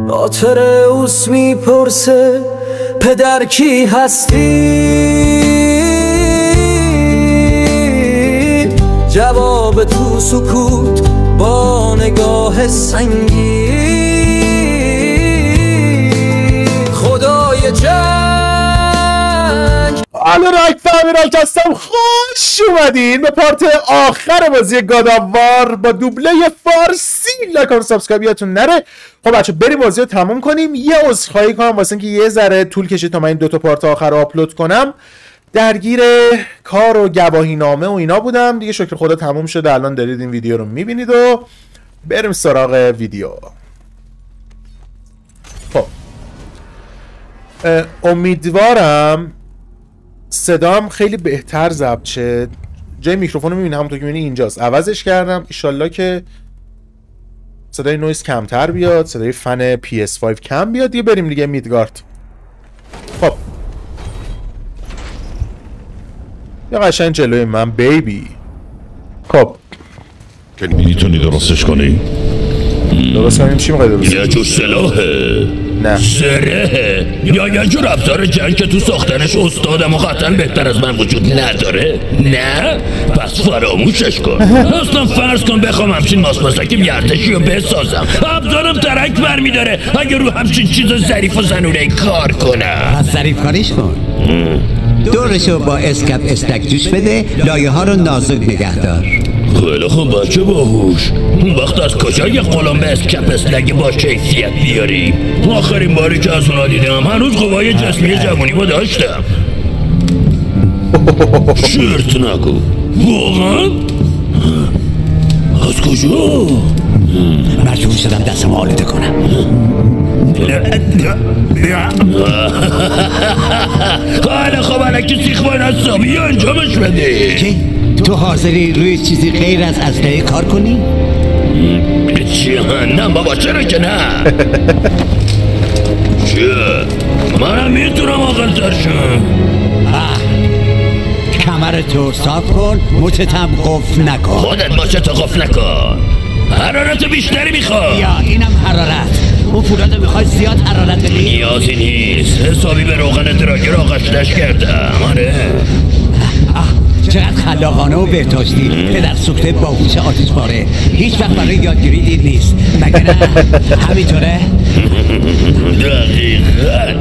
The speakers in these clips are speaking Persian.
خاطر اوس میپرسه پدر کی هستی، جواب تو سکوت با نگاه سنگی. خدای جنگ. حالا رک فهمیرک هستم، خوش اومدین به پارت آخر بازی گاداوار با دوبله فارسی. لایک و سابسکرایب یادتون نره. خب بچه بریم بازی رو تموم کنیم. یه عذرخواهی کنم واسه اینکه یه ذره طول کشید تا من این دوتا پارت آخر رو آپلود کنم، درگیر کار و گواهی نامه و اینا بودم دیگه. شکر خدا تموم شده، الان دارید این ویدیو رو میبینید و بریم سراغ ویدیو. خب امیدوارم صدام خیلی بهتر ضبط شه. جای میکروفون رو میبینی همونطور که میبینی اینجاست، عوضش کردم ایشالله که صدای نویز کمتر بیاد، صدای فن PS5 کم بیاد دیگه. بریم دیگه میدگارد. خب یا قشنگ جلوی من بیبی. خب میتونی درستش کنی؟ درست کنیم چی میخوای درست کنیم؟ یه جور سلاحه، نه سرهه، یا یه جور ابزار جنگ که تو ساختنش استادم و قطعا بهتر از من وجود نداره؟ نه؟ پس فراموشش کن. اصلا فرض کن بخوام همچین ماسماسکی بیارتشی رو بسازم، ابزارم ترک برمیداره اگه رو همچین چیز ظریف و زنونه کار کنم. پس ظریف کاریش کن، دورشو با اسکپ استک جوش بده، لایه ها رو نازک نگه دار. خیلی خوب بچه باهوش، اون وقت از کجا یه قلم به اسکپ استک با کیفیت بیاری؟ آخرین باری که از اونا دیدم هنوز قوای جسمی جوانی با داشتم. شرط نگو، واقعا؟ از کجا؟ مجبور شدم دستم آلوده کنم. خیلی خوب الکی سیخ باید حسابی انجامش بده. چی؟ تو حاضری روی چیزی غیر از اسلحه کار کنی؟ جهنم بابا، چرا که نه؟ چه؟ منم میتونم عاقل‌تر شم. کمرتو صاف کن، مچتم قفل نکن. خودت مچتو قفل نکن، حرارت بیشتری میخواد. یا اینم حرارت، اون پولادو میخوای زیاد حرارت بدی؟ نیازی نیست، حسابی به روغن دراگر آغشتش کردم. آره چقدر خلاقانه و بهداشتی، پدر سوخته باهوش آتش باره. هیچ وقت برای یادگیری دیر نیست، مگه نه؟ همینطوره؟ دقیقا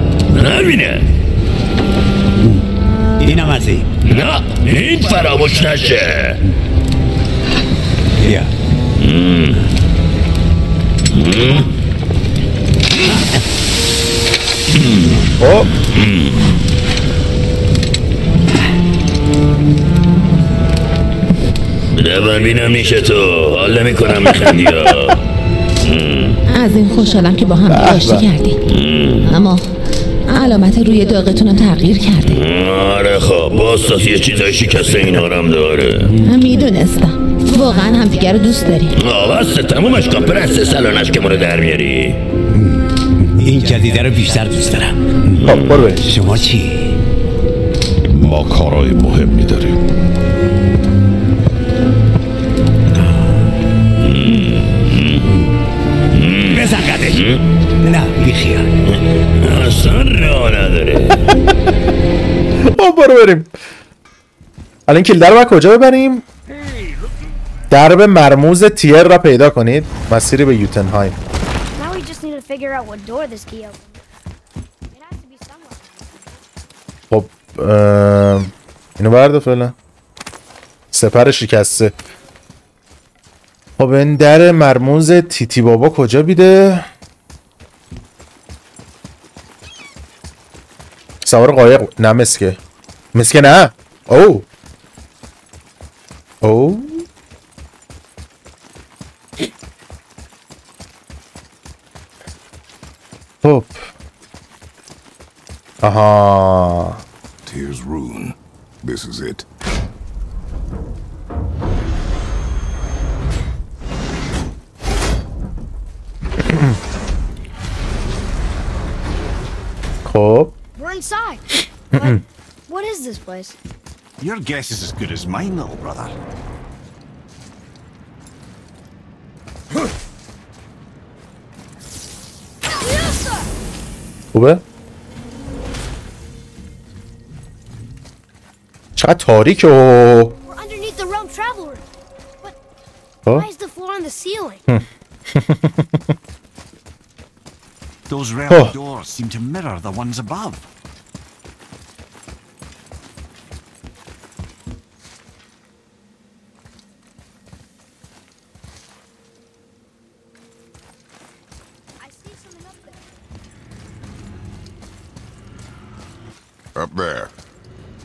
همینه. اینم از این. نه این فراموش نشه. بیا خب ببینم میشه تو حال نمی کنم میخندی ها. از این خوشحالم که با هم آشتی کردیم، اما علامت روی داغتونم تغییر کرده. آره خب باستاز یه چیزای شکسته این هم داره. میدونستم واقعا هم دیگر رو دوست داری. بسته تمومش کن پرنسس، الانش که مورو در میاری. این جدیده رو بیشتر دوست دارم. خب برو بریم. شما چی؟ ما کارهای مهمی داریم. بزن قدش. نه بیخیال، اصلا راه نداره. خب برو بریم. الان کلده رو باید کجا ببریم؟ درب مرموز تیر را پیدا کنید. مسیری به یوتنهایم. خب اینو برده فعلا. سپر شکسته. خب این در مرموز تیتی بابا کجا بیده؟ سوار قایق. نه مسکه نه. او خب آها. Tears Rune. This is it. خب We're inside. What is this place? Your guess is as good as mine, little brother. خوبه؟ چقدر تاریکه We're underneath the realm traveler. But why is the floor on the ceiling? Those realm doors seem to mirror the ones above. I see something up there. Up there.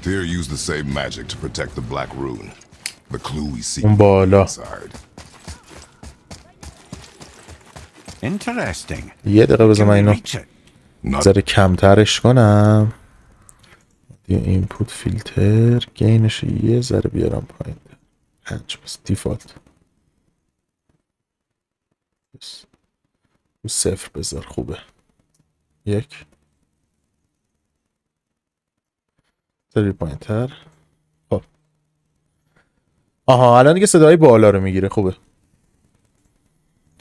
Tyr used the same magic to protect the Black Rune. The clue we seek inside. Interesting. یه دقیقه بذار من اینو ذره کمترش کنم. یه اینپوت فیلتر گینش یه ذره بیارم پایین. 5 بس دیفالت. بس. 0 بذار خوبه. 1 ذره پایین تر. خب. آها الان دیگه صدای بالا رو میگیره خوبه.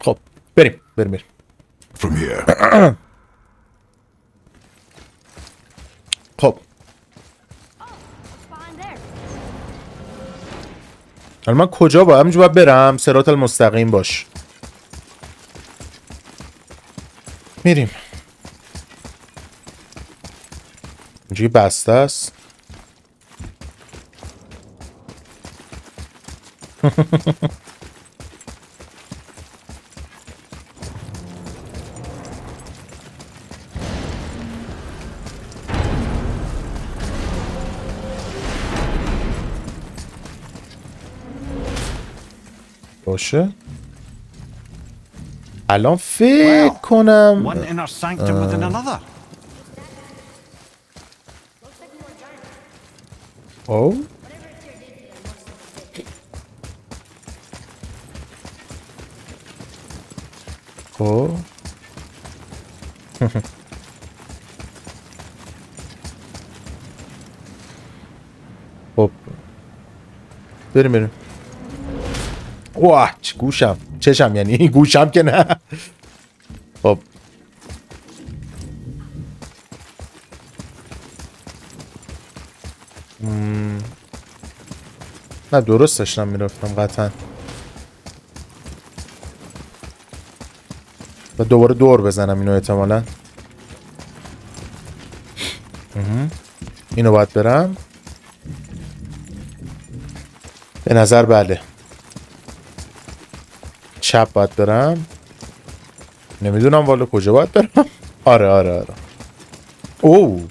خب بریم. From here. خب الان من کجا باید همینجا باید برم؟ صراط المستقیم باش. میریم. اینجا بسته است. باشه الان فکر کنم One inner sanctum within another. او خب خب بریم واه گوشم چشم یعنی گوشم که نه. خب نه درست داشتم میرفتم قطعا و دوباره دور بزنم اینو احتمالا. اینو باید برم به نظر. بله چپ باید برم. نمیدونم والا کجا باید برم. آره او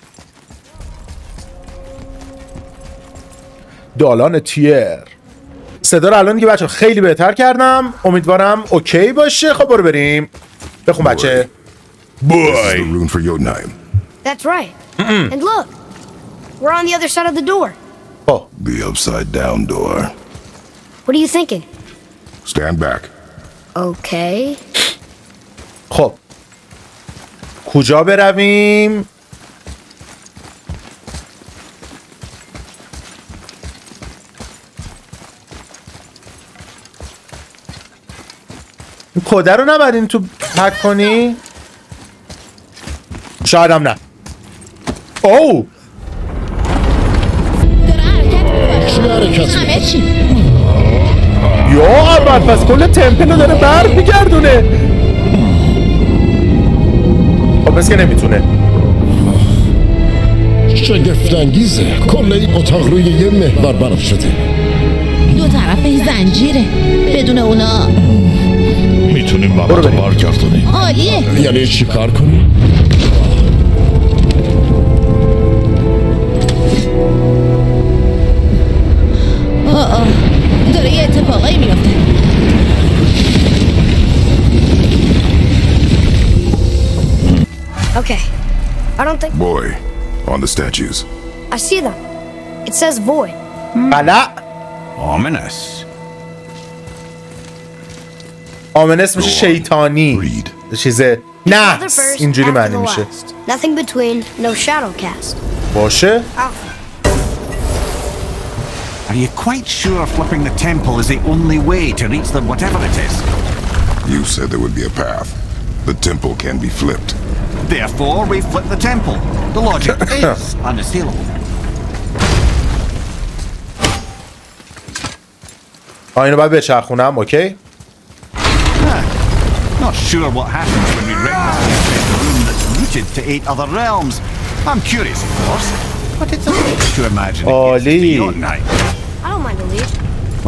دالان تیر. صدا رو الان دیگه بچه خیلی بهتر کردم. امیدوارم اوکی باشه. خب برو بریم. بخون بچه. Boy. Rune for Jotunheim. That's right. And look, we're on the other side of the door. Oh. The upside down door. What are you thinking? Stand back. Okay. خب کجا برویم؟ این کده رو نبرین تو پک کنی؟ شاید هم نه. اوه همه چی یا اول پس کل تمپل رو داره بر میگردونه. خب بس که نمیتونه. شگفت‌انگیزه. کل این اتاق روی یه محور بنا شده. دو طرف زنجیره. بدون اونا میتونیم مواد رو برگردونیم. عالیه. یعنی چی کار کنیم؟ داره یه اتفاقایی میفته. Okay. I don't think... Boy, on the statues. I see them. It says void. بله. Ominous. آمنس میشه شیطانی. چیزه نه اینجوری معنی میشه. Nothing between, no shadow cast. باشه. Are you quite sure flipping the temple is the only way to reach them, whatever it is? You said there would be a path. The temple can be flipped. Therefore, we flip the temple. The logic is unassailable. اینو باید بچرخونم. اوکی. Not sure what happens when we recognize a room that's rooted to 8 other realms. I'm curious, of course, but it's a bit to imagine it gets beyond night. I don't mind a lead.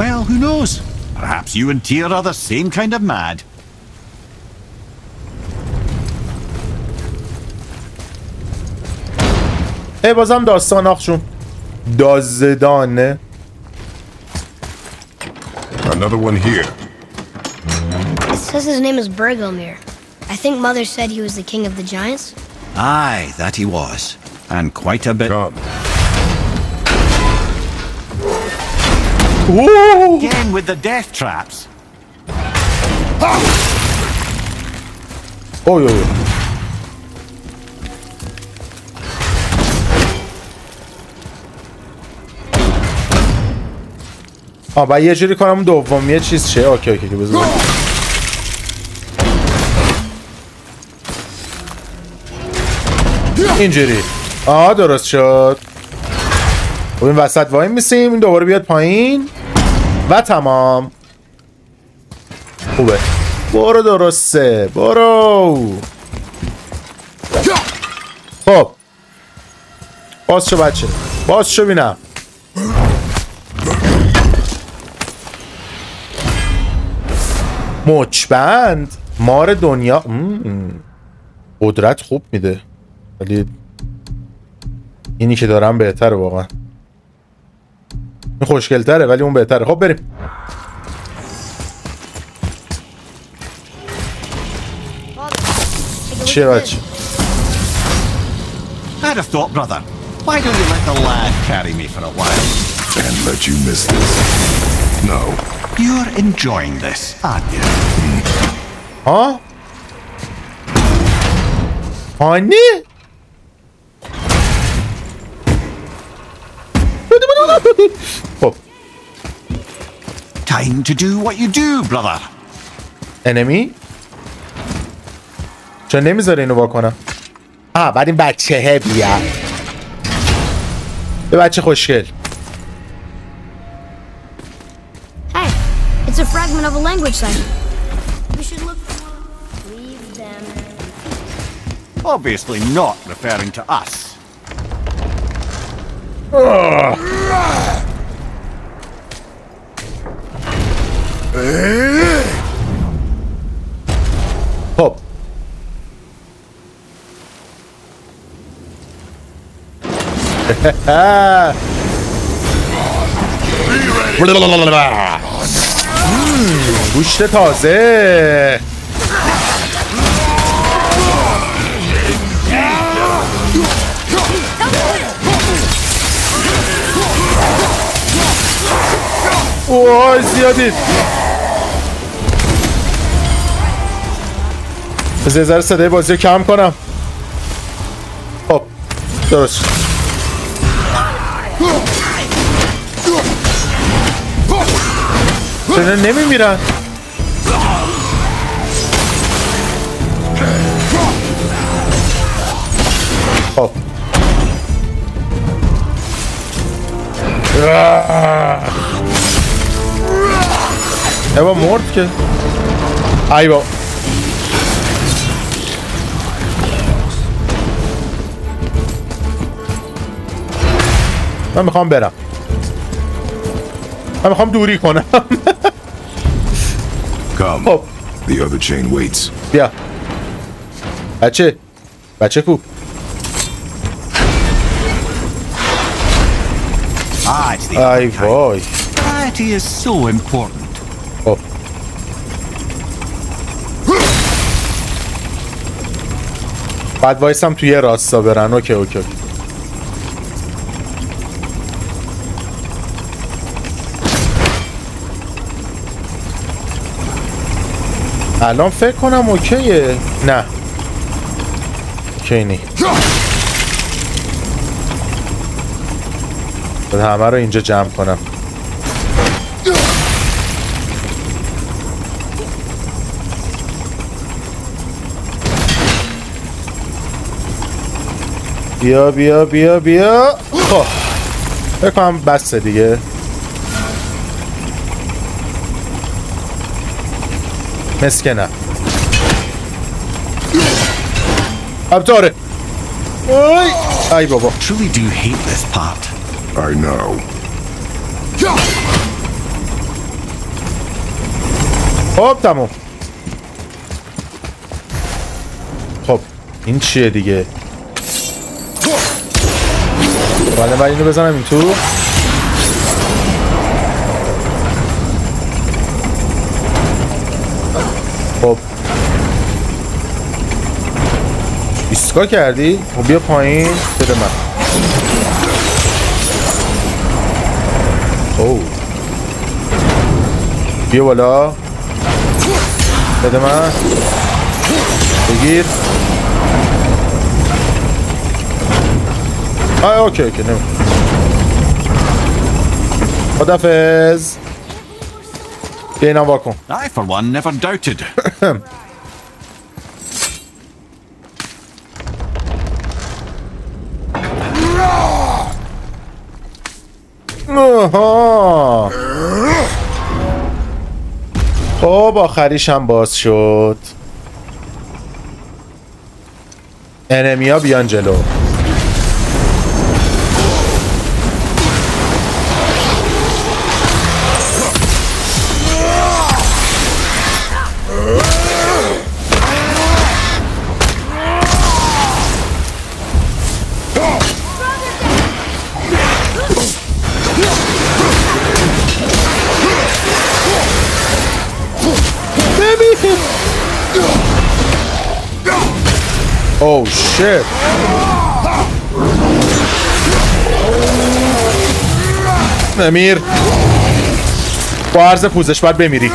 Well, who knows? Perhaps you and Tyr are the same kind of mad. بازم داستان آخشون دازدانه. Another one here. It says his name is Bergelmir. I think Mother said he was the king of the giants. Aye, that he was. And quite a bit. Come. Ooh. Again with the death traps. Oh, yo, yo. باید یه جوری کنم اون دومیه چیز شه. اوکی اوکی بذار اینجوری. درست شد. خب این وسط وای میسیم، این دوباره بیاد پایین و تمام. خوبه. برو درسته. برو. خب باز شو بچه، باز شو بینم. مچبند مار دنیا. قدرت خوب میده، ولی اینی که دارم بهتره واقعا. این خوشگل تره ولی اون بهتره. خب بریم. چیه بچه؟ I'd have thought, brother. Why don't you let the lad carry me for a while? And let you miss this. No. You're enjoying this, aren't you? ها؟ هانی؟ خب. Time to do what you do, brother. انمی؟ چون نمیذاره اینو واکنم. بعد این بچه بیاد. به بچه خوشگل. Hey, it's a fragment of a language site. We should look for leave them. Obviously not referring to us. خب گوشت تازه. اوه زیادید. بذار ذره صدای بازی رو کم کنم. خب درست. چرا نمیمیرن؟ خب ایوا مرد که ایوا. من میخوام برم. من میخوام دوری کنم. Come. خب The other chain waits. بیا بچه کو. ای وای. Variety is so important. خب بعد وایسم توی راستا برن. اوکی اوکی اوکی. الان فکر کنم اوکیه. نه اوکی نی. باید همه رو اینجا جمع کنم. بیا بیا بیا بیا. خب بکنم بسته دیگه. مسکنه ابتاره. ای بابا. Truly do hate this part. I know. خب تموم. خب این چیه دیگه؟ بله من اینو بزنم این تو. خب ایستگاه کردی؟ خب بیا پایین بده من. اوه بیا بالا بده من. بگیر. اوکی نمیم. خدافظ. بیا اینم واکن. I for one never doubted. خب آخریش هم باز شد. انمیا بیان جلو. Oh shit. نمیر با عرض پوزش باید بمیری.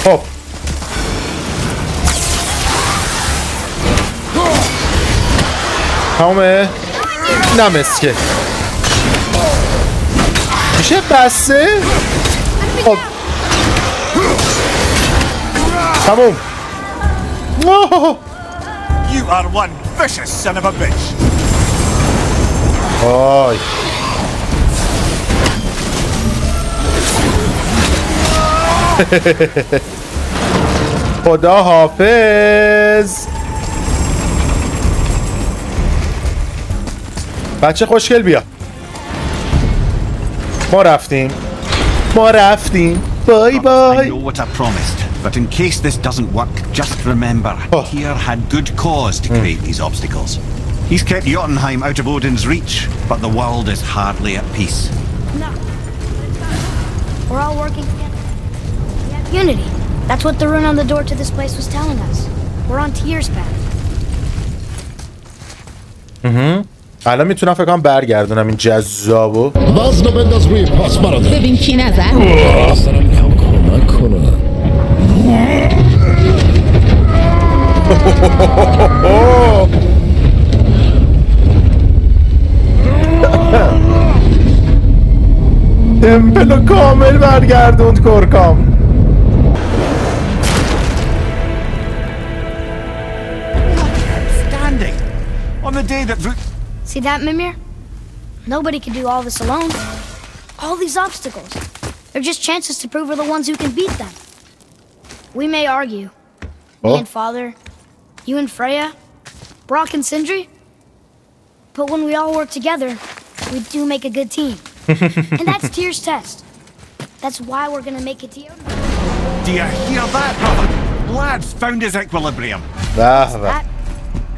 خب تمامه. نمسکه میشه بسته. خب تموم. You are one vicious son of a bitch. آی خدا حافظ. بچه خوشگل بیا. ما رفتیم. بای بای. I know what I promised, but in case this doesn't work, just remember, Tyr had good cause to create these obstacles. He's kept Jotunheim out of Odin's reach, but the world is hardly at peace. No. We're all working together. We have unity. That's what the rune on the door to this place was telling us. We're on Tyr's path. الان میتونم فکر کنم برگردونم این جذابو. وزنو بنداز روی پاس برادر. ببین کی نظر. اصلا میخوام کمک کنم. تمپلو کامل برگردوند کرکام. Standing on the day that See that, Mimir? Nobody can do all this alone. All these obstacles. They're just chances to prove we're the ones who can beat them. We may argue. Me and Father, you and Freya, Brock and Sindri. But when we all work together, we do make a good team. And that's Tyr's test. That's why we're gonna make it to you. Do you hear that, brother? Lad's found his equilibrium. That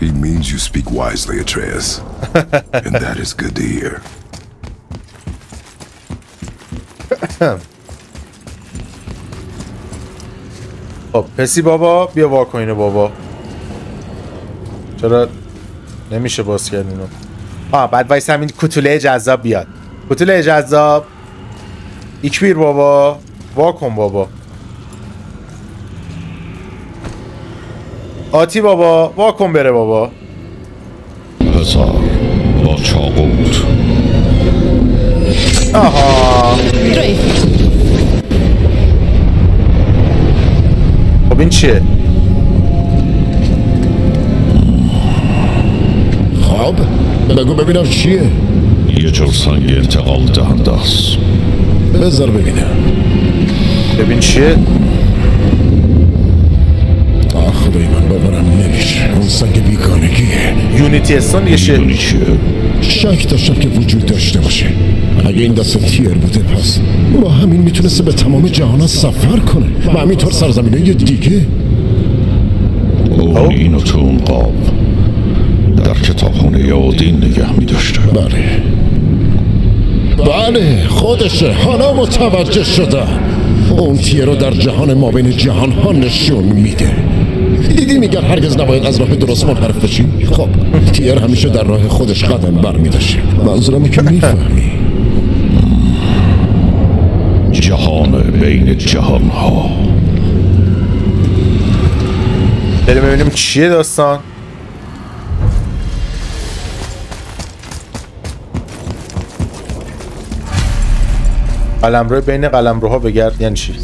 He means you speak wisely, Atreus. And that is good to hear. خب پسی بابا بیا واکوینه بابا. چرا نمیشه باز کرد اینو؟ بعد وایس همین کتوله جذاب بیاد. کتوله جذاب ایکبیر بابا. واکن بابا. آتی بابا واکن بره بابا. پسر با چاقوت آها خب این چیه؟ خب بگو ببینم چیه؟ یه جور سنگ انتقال دهنده است. بذار ببینم. ببین چیه؟ خدای من باورم نمیشه. اون سنگ بیگانگیه. یونیتی استون یه چیه؟ میدونی چیه؟ شک داشتم که وجود داشته باشه. اگه این دست تیر بوده پس با همین میتونسته به تمام جهان سفر کنه و همینطور سرزمینه یه دیگه. اون اینو تو اون قاب در کتابخونه اودین نگه میداشته. بله خودشه. حالا متوجه شدم. اون تیر رو در جهان ما بین جهان ها نشون میده. دیدی میگن هرگز نباید از راه درست منحرف بشی. خب تیر همیشه در راه خودش قدم برمیداشه. منظورمه که میفهمی. جهان بین جهان ها. بریم ببینیم چیه داستان. قلمرو بین قلمروها بگرد یعنی چی؟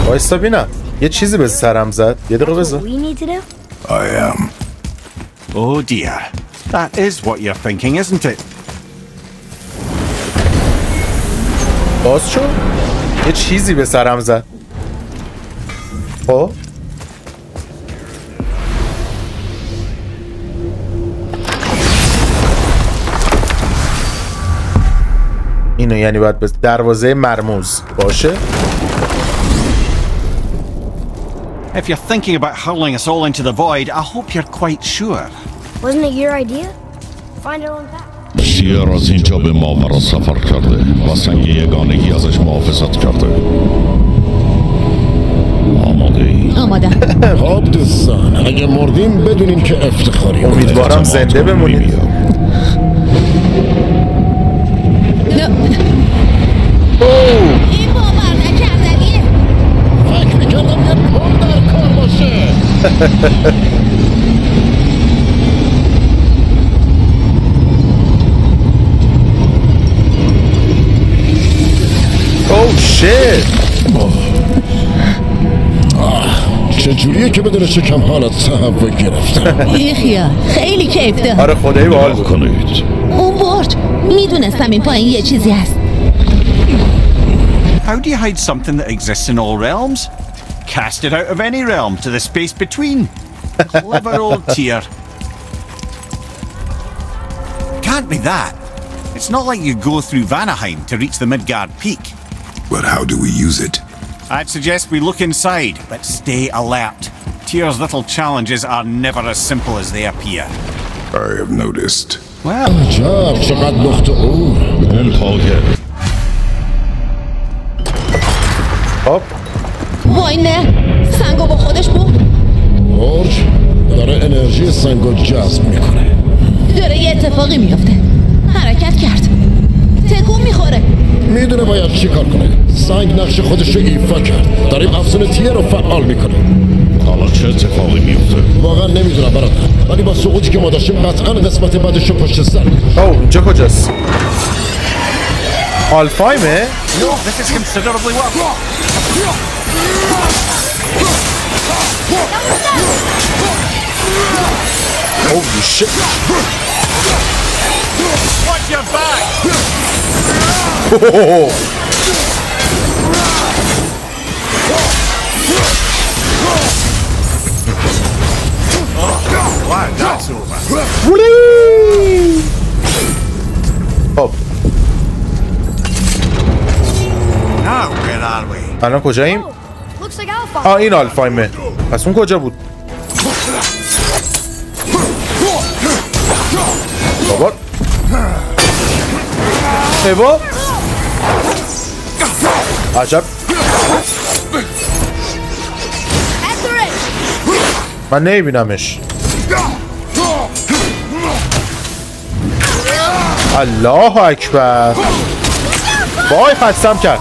وایستا بینم یه چیزی به سرم زد. یه دقیقه بذار. I am. Oh dear. That is what you're thinking, isn't it? باز شو؟ یه چیزی به سرم زد. خب اینو یعنی باید به دروازه مرموز باشه. If you're thinking about hurling us all into the void, I hope you're quite sure. Wasn't it your idea? Find it on that. تیر از اینجا به ماورا سفر کرده و سنگ یگانگی ازش محافظت کرده. آماده ای؟ آماده. خب دوستان اگه مردیم بدونین که افتخاری. امیدوارم زنده بمونید. این باور نکردنیه. فکر میکردم یه پل در کار باشه. اوه شیت. چجوریه که بدون شکم حالت تهوع گرفتم. بیخیال خیلی کیف داد. آره خدایی باحال بود. کنید. اون برج میدونستم این پایین یه چیزی هست. How do you hide something that exists in all realms? Cast it out of any realm to the space between. Clever old Tyr. Can't be that. It's not like you go through Vanaheim to reach the Midgard Peak. But how do we use it? I'd suggest we look inside, but stay alert. Tyr's little challenges are never as simple as they appear. I have noticed. Well, عجب چقدر نقطه او. اون تاگه. خب وای نه سنگو با خودش برد. برج داره انرژی سنگو جذب میکنه. داره یه اتفاقی میفته. حرکت کرد. تکون میخوره. میدونه باید چی کار کنه. سنگ نقش خودش رو ایفا کرد. داریم افسون تیر رو فعال میکنه. حالا چه اتفاقی میفته؟ واقعا نمیدونم برادر، ولی با سقوطی که ما داشتیم قطعا قسمت بعدش رو پشت سر. اوه اینجا کجاست؟ آلفایمه؟ no, this is considerably worse. Holy shit. Watch your back. Glad that's over. خب Now where are we? الان کجاییم؟ Looks like Alpha. این آلفایمه. پس اون کجا بود؟ بابا ایوا عجب من نمیبینمش. الله اکبر. وای خستم کرد.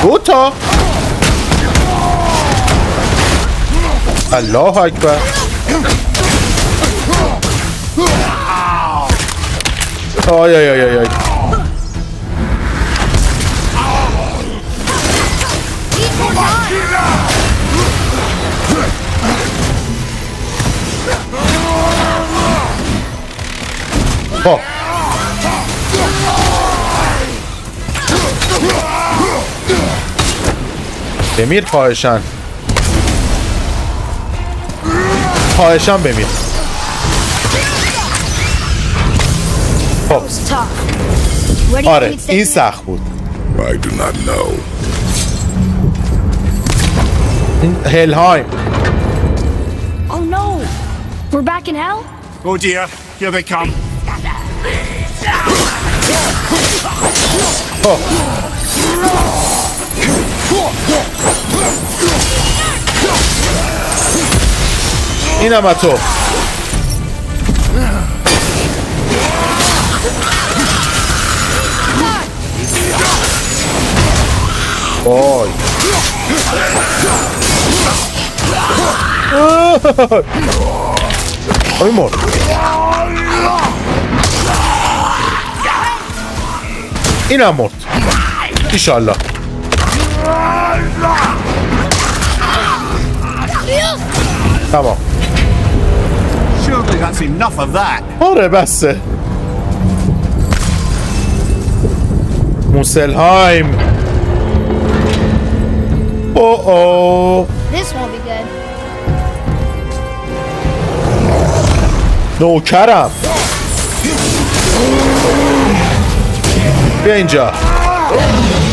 دو تا الله اکبر. آی آی آی آی. خب بمیر خواهشن، خواهشن بمیر. خب آره این سخت بود. I do not know. هلهایم. Oh no! We're back in hell? Oh dear, here they come. خب اینم از تو. وای آی مرد. اینم مرد ایشالله. تمام. Surely that's enough of that. آره بسه. موسلهایم. اوه This won't be good. نوکرم. بیا اینجا.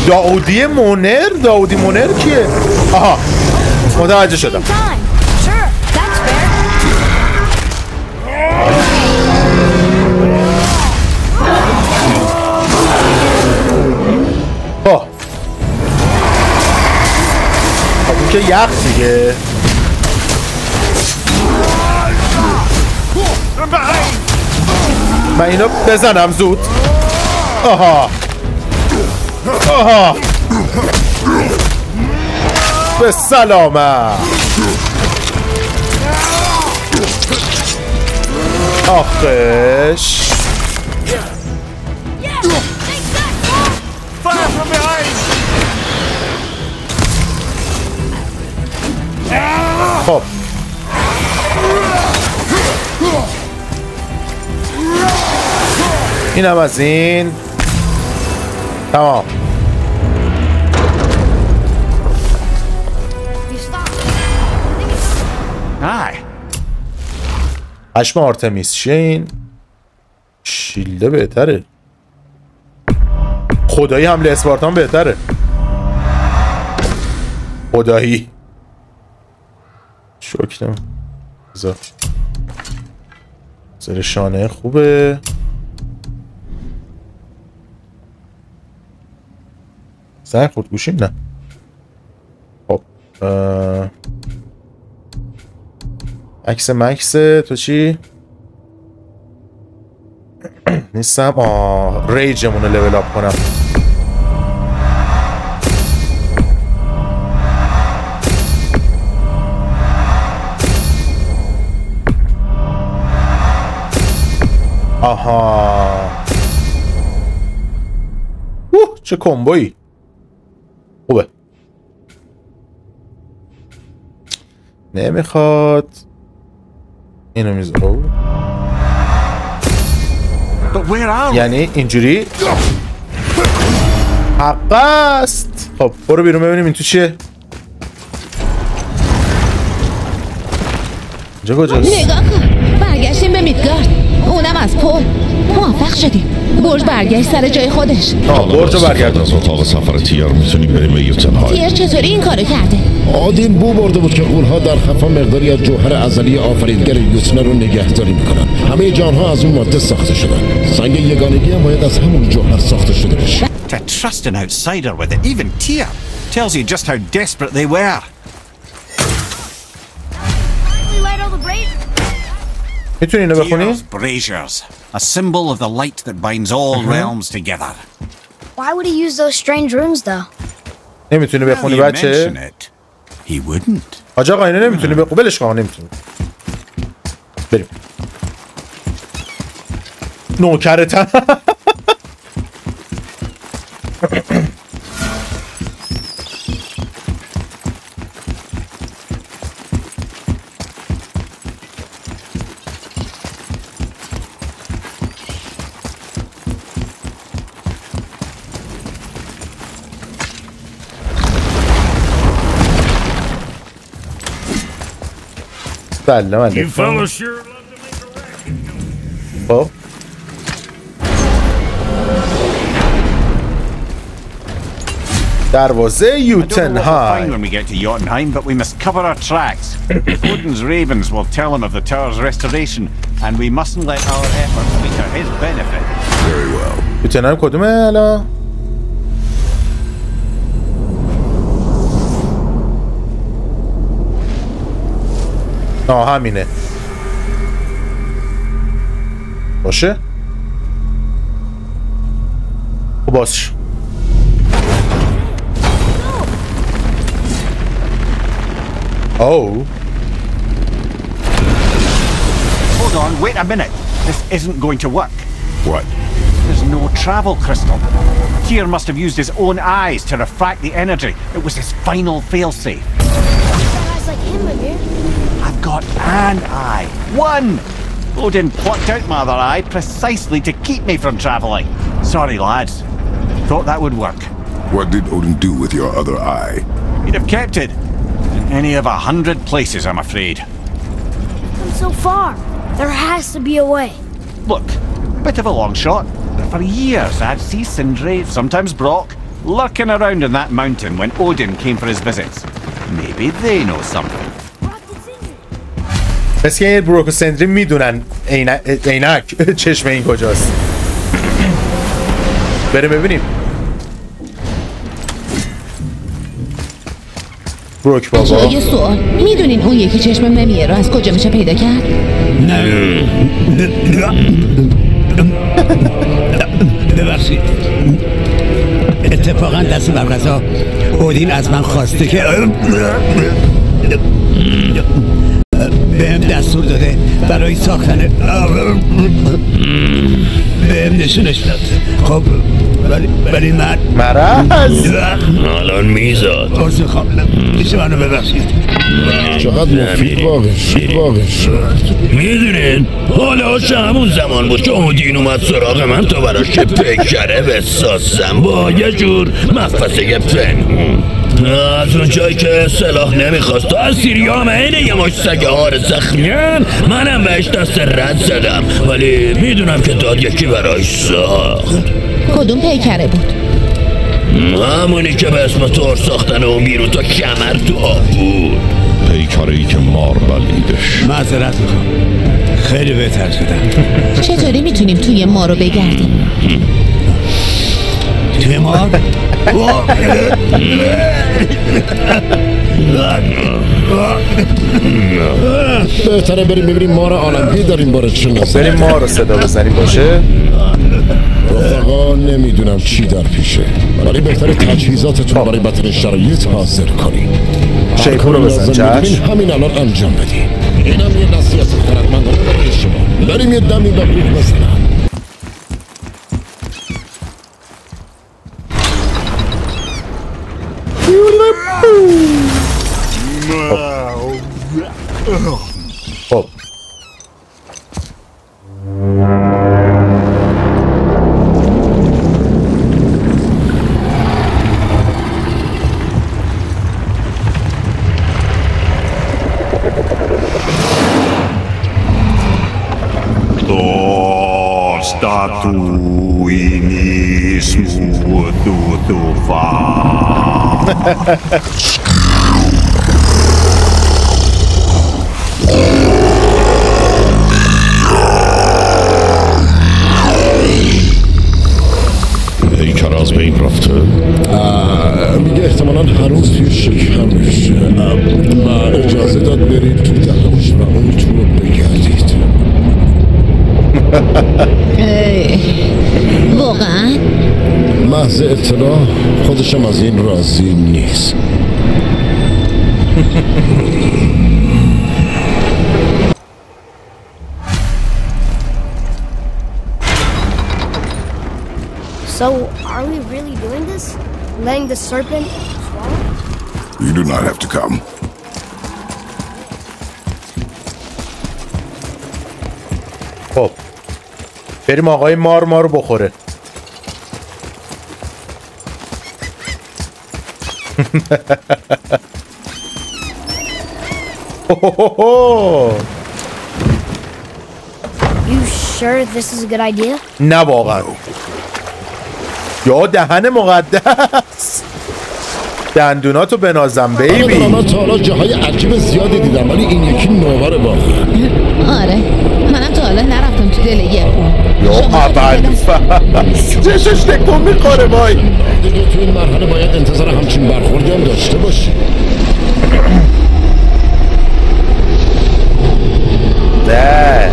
داودی مونر. داودی مونر کیه؟ آها متوجه شدم. که یخ دیگه. من اینو بزنم زود. آها آها به سلامت. آخش خب اینم از این. تمام. پشم آرتمیس شین. شیلده بهتره. خدایی حمله اسپارتان بهتره. خدایی شکرم. زر شانه خوبه. زنگ خورد گوشیم نه. خب عکس مکس تو چی؟ نیستم. ریجمون رو لول اپ کنم. آها چه کمبویی خوبه. نمیخواد اینو میذارم. یعنی اینجوری حق است. خب برو بیرون ببینیم این تو چیه. اینجا کجاست؟ نگاه کن برگشتیم به میدگارد. اونم از پل. موفق شدیم. برج برگشت سر جای خودش. برج رو برگرد. از اتاق سفر تیر میتونیم بریم به یوتنهای. تیر چطوری این کارو کرده؟ آدین بو برده بود که اونها در خفا مقداری از جوهر ازلی آفریدگر یوتنر رو نگهداری میکنن. همه جانها از اون ماده ساخته شدن. سنگ یگانگی هم باید از همون جوهر ساخته شده بشه. To trust an outsider with it, even Tyr, tells you just how desperate they were. میتونی اینو بخونی؟ Tyr's braziers, a symbol of the light that binds all realms together. Why would he use those strange runes though? نمیتونی بخونی بچه؟ He wouldn't. حاج آقا اینو نمیتونی به قبلش کن نمیتونی. بریم. نوکرتم. سلام علیکم. خب دروازه یوتنهایم. When we get to Jotunheim, but we must cover our tracks. Odin's ravens will tell him of the tower's restoration, and we mustn't let our efforts be to his benefit. Very well. یوتنهایم کدومه الان؟ همینه. باشه؟ خب باش. Oh. Hold on, wait a minute. This isn't going to work. What? There's no travel crystal. Tyr must have used his own eyes to refract the energy. It was his final failsafe. Guys like him, Mimir. I've got an eye. One! Odin plucked out my other eye precisely to keep me from travelling. Sorry, lads. Thought that would work. What did Odin do with your other eye? He'd have kept it. In any of 100 places, I'm afraid. Come so far. There has to be a way. Look, bit of a long shot, but for years I'd see Sindri, sometimes Brock, lurking around in that mountain when Odin came for his visits. Maybe they know something. بس که بروک و سندری میدونن عینک چشم این کجاست. بریم ببینیم. بروک بابا یه سوال میدونین اون یکی چشم ممیه رو از کجا میشه پیدا کرد؟ نه ببخشید اتفاقا دست برقضا اودین از من خواسته که بهم دستور داده برای ساختن بهم نشونش داد. خب ولی من مرض الان میزاد عرض میخوام میشه منو ببخشید. چقدر مفید واقع شد. میدونین حالا همون زمان بود که اودین اومد سراغ من تا براش پیکره بسازم با یه جور مفسه پنهون. از اون جایی که سلاح نمیخواست تا از سیریام اینه یه مش سگه هار زخمیان منم بهش دست رد زدم ولی میدونم که داد یکی برایش ساخت. کدوم پیکره بود؟ همونی که به اسم تور ساختن اون بیرون تا کمر تو آب بود. پیکره‌ای که مار بلیدش. معذرت میخوام خیلی بهتر شدم. چطوری میتونیم توی ما رو بگردیم؟ توی مار؟ بهتره بریم ببینیم مار عالمی داریم باره چه نظر. بریم ما رو صدا بزنیم باشه. رفقا نمیدونم چی در پیشه ولی بهتره تجهیزاتتون برای بدترین شرایط حاضر کنیم. شیپور رو بزن چشم. همین الان انجام بدیم. اینم یه نصیحت خردمندانه برای شما. بریم یه دمی به بروک بزنم. خب پیکر از بین رفته؟ میگه احتمالا هنوز توی شکمش و اجازه داد برید تو دهنش و اون تو رو بگردید. واقعا؟ محض اطلاع خودشم از این راضی نیست. So, are we really doing this? Letting the serpent swallow? You do not have to come. خب بریم آقای مار ما رو بخوره. You sure this is a good idea? نه واقعا. یا دهن مقدس. دندوناتو بنازم بیبی. من تا حالا جاهای عجیب زیادی دیدم ولی این یکی نوبر واقعا. آره منم تا حالا نرفتم تو دل یه خون. یا اول چشش تکون میخوره وای. دیگه تو این مرحله باید انتظار همچین برخوردی هم داشته باشی. نه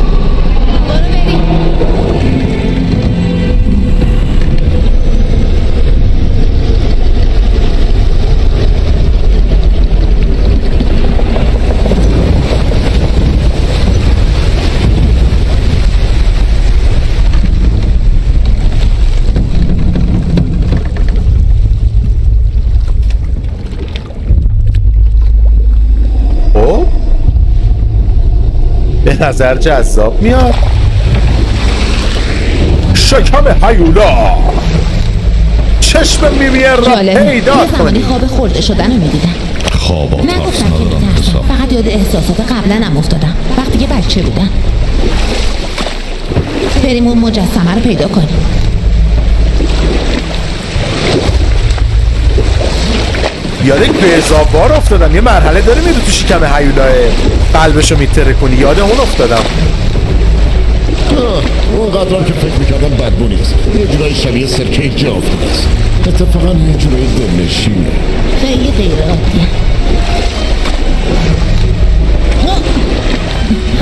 به نظر جذاب میاد. شکم هیولا چشم میبیر را پیدا کنی. خواب خورده شدن رو میدیدم. خوابا نگفتم که میترسم، فقط یاد احساسات قبلا هم افتادم وقتی که بچه بودم. بریم اون مجسمه رو پیدا کنیم. یاد گذابار افتادم. یه مرحله داره میره تو شکم هیولاه قلبشو میتره کنی. یاد اون افتادم. اون قدرم که فکر میکردم بدبو نیست. یه جورایی شبیه سرکه جا افتاده است. اتفاقا یه جورایی دلنشینه. خیلی غیر عادیه.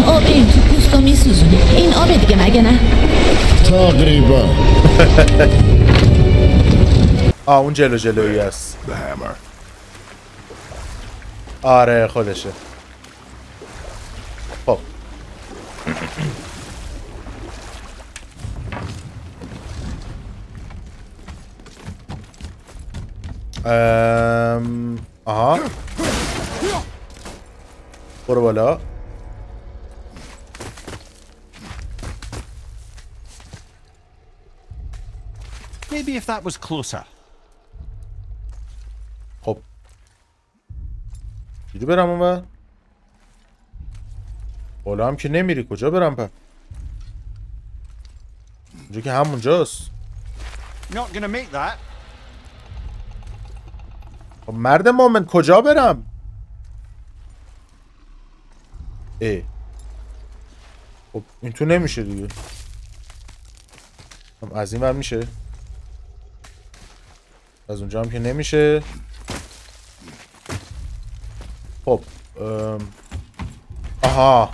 آب این تو پوستو میسوزونه. این آب دیگه مگه نه؟ تقریبا. اون جلویی است. آره خودشه. خب آها برو بالا. Maybe if that was closer. خب چجوری برم اونور؟ بالا هم که نمیری. کجا برم پس؟ اونجا که همونجاست. Not gonna make that. خب مرد مومن کجا برم؟ خب این تو نمیشه دیگه. از این ور میشه؟ از اونجا هم که نمیشه. خب آها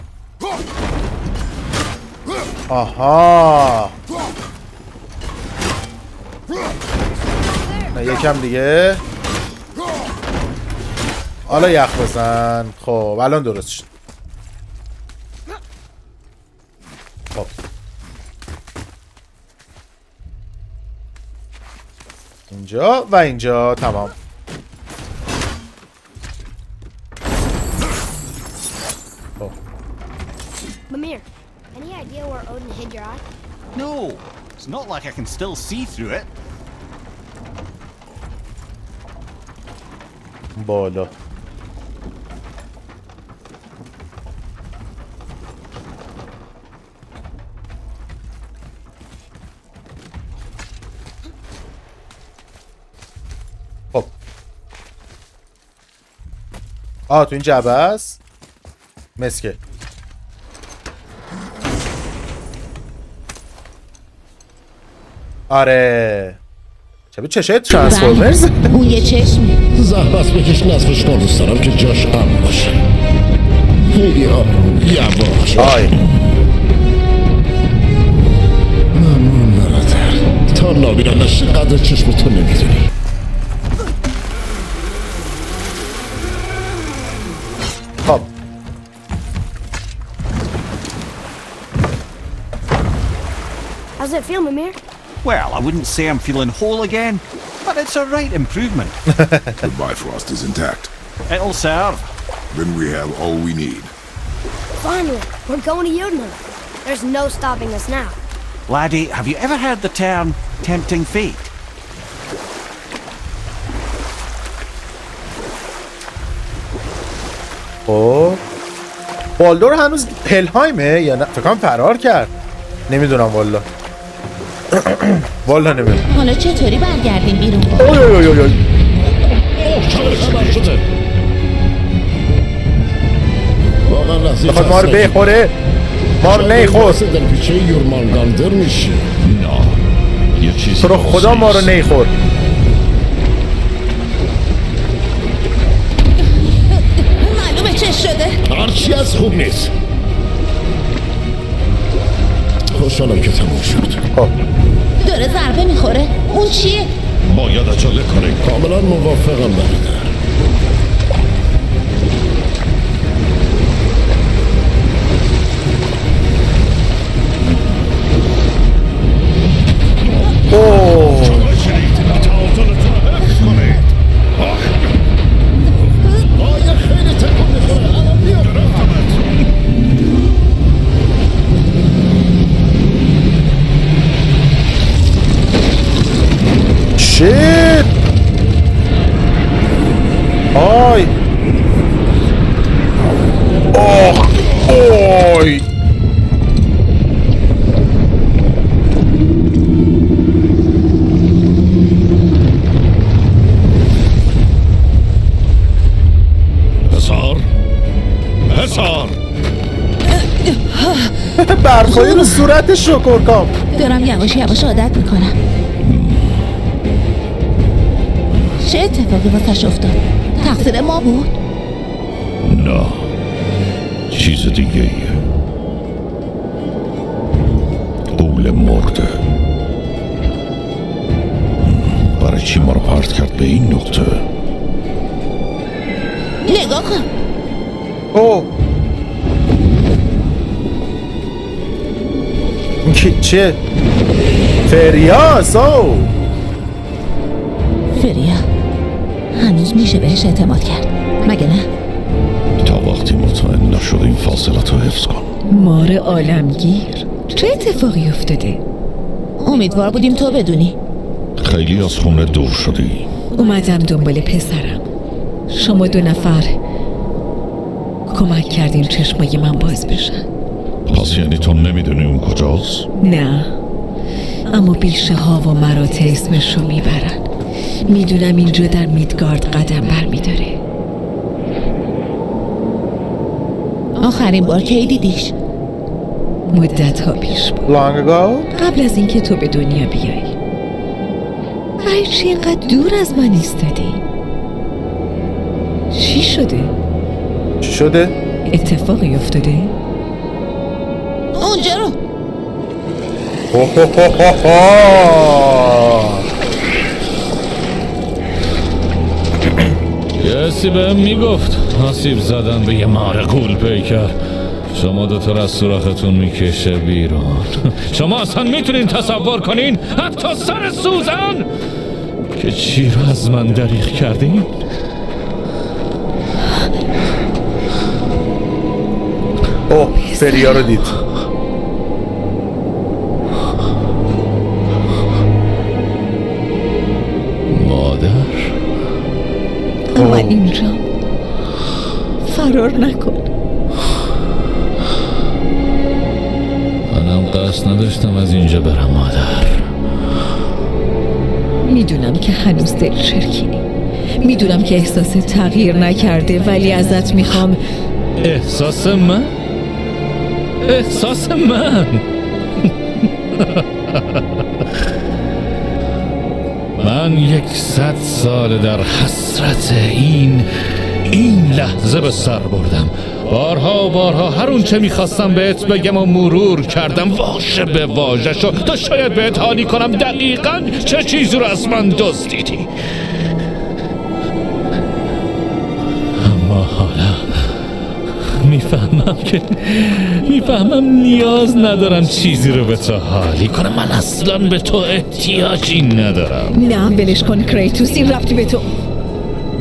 نه یکم دیگه. حالا یخ بزن. خب الان درست شد. خب اینجا و اینجا تمام. Mimir, any idea where Odin hid your eye? No, it's not like I can still see through it. بالا خب تو این جعبه است مسکه. آره شبیه چشای ترانسفورمرز. اون یه چشمی. زحمت بکش نصفش کن. دوست دارم که جاش هم باشه. خیلی آروم یواش. ممنون برادر. تا نابینا نشه قدر چشم تو نمیدونی. خب How's it feel, Mimir? Well, I wouldn't say I'm feeling whole again, but it's a right improvement. The Bifrost is intact. It'll serve. Then we have all we need. Finally, we're going to Jotunheim. There's no stopping us now. Laddie, have you ever heard the term tempting fate? خب بالدور هنوز هلهایمه یا نه؟ فکرم فرار کرد. نمیدونم والا. والا نمیدونم. حالا چطوری برگردیم بیرون؟ اوی بخواد ما رو بخوره. ما رو نیخور. در پیچه یورمانگاندر میشه. نه یه چیزی تو رو خدا ما رو نیخور. معلومه چه شده؟ هرچی از خوب نیست. خوشحالم که تموم شد. خب داره ضربه میخوره. اون چیه؟ باید عجله کنیم. کاملا موافقم برادر. شیت آی اوه اوی حسار برخوری رو صورت شکرکام. دارم یواش یواش عادت میکنم. چه اتفاقی واسش افتاد؟ تقصیر ما بود؟ نه چیز دیگه ایه. قول مرده. برای چی ما رو پرت کرد به این نقطه؟ نگاه کن. اوه این چه؟ فریاس. او فریا هنوز میشه بهش اعتماد کرد مگه نه؟ تا وقتی مطمئن نشده این فاصلت رو حفظ کن. مار عالمگیر چه اتفاقی افتاده؟ امیدوار بودیم تو بدونی. خیلی از خونه دور شدی. اومدم دنبال پسرم. شما دو نفر کمک کردین چشمای من باز بشن. پس یعنی تو نمیدونی اون کجاست؟ نه اما بیشه ها و مراتع اسمش رو میبرن. میدونم اینجا در میدگارد قدم بر میداره. آخرین بار کی دیدیش؟ مدت ها پیش بود. Long ago? قبل از اینکه تو به دنیا بیایی. برای چی اینقدر دور از من ایستادی؟ چی شده؟ چی شده؟ اتفاقی افتاده؟ اونجا رو یه سی بهم میگفت آسیب زدن به یه مار غول پیکر. شما دوتا را از سوراختون میکشه بیرون. شما اصلا میتونین تصور کنین حتی سر سوزن که چی رو از من دریغ کردین؟ اوه فریا رو دید. من اینجا فرار نکن. منم قصد نداشتم از اینجا برم مادر. میدونم که هنوز دل چرکینی. میدونم که احساس تغییر نکرده ولی ازت میخوام. احساس من؟ احساس من؟ من 100 سال در حسرت این لحظه به سر بردم. بارها هر اون چه میخواستم بهت بگم و مرور کردم واژه به واژه شو تا شاید بهت حالی کنم دقیقاً چه چیزی رو از من دزدیدی. میفهمم نیاز ندارم چیزی رو به تو حالی کنم. من اصلا به تو احتیاجی ندارم. نه ولش کن کریتوس، این ربطی به تو.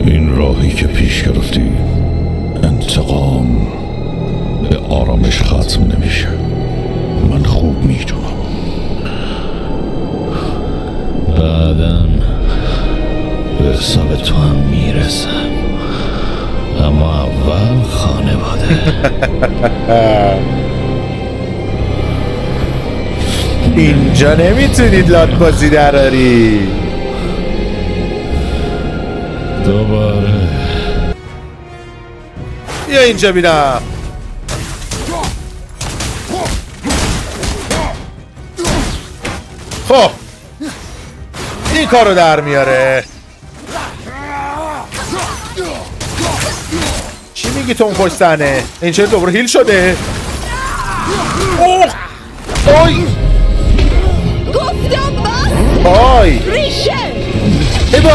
این راهی که پیش گرفتی انتقام به آرامش ختم نمیشه. من خوب میدونم. بعدم به حساب تو هم میرسم، اما اول خانواده. اینجا نمیتونید لات بازی دراری. دوباره یا اینجا میرم. خب این کارو در میاره. چی میگی تو اون پشت صحنه؟ این چرا دوباره هیل شده؟ اوه اوی گفتم بس. آی ریشه ای با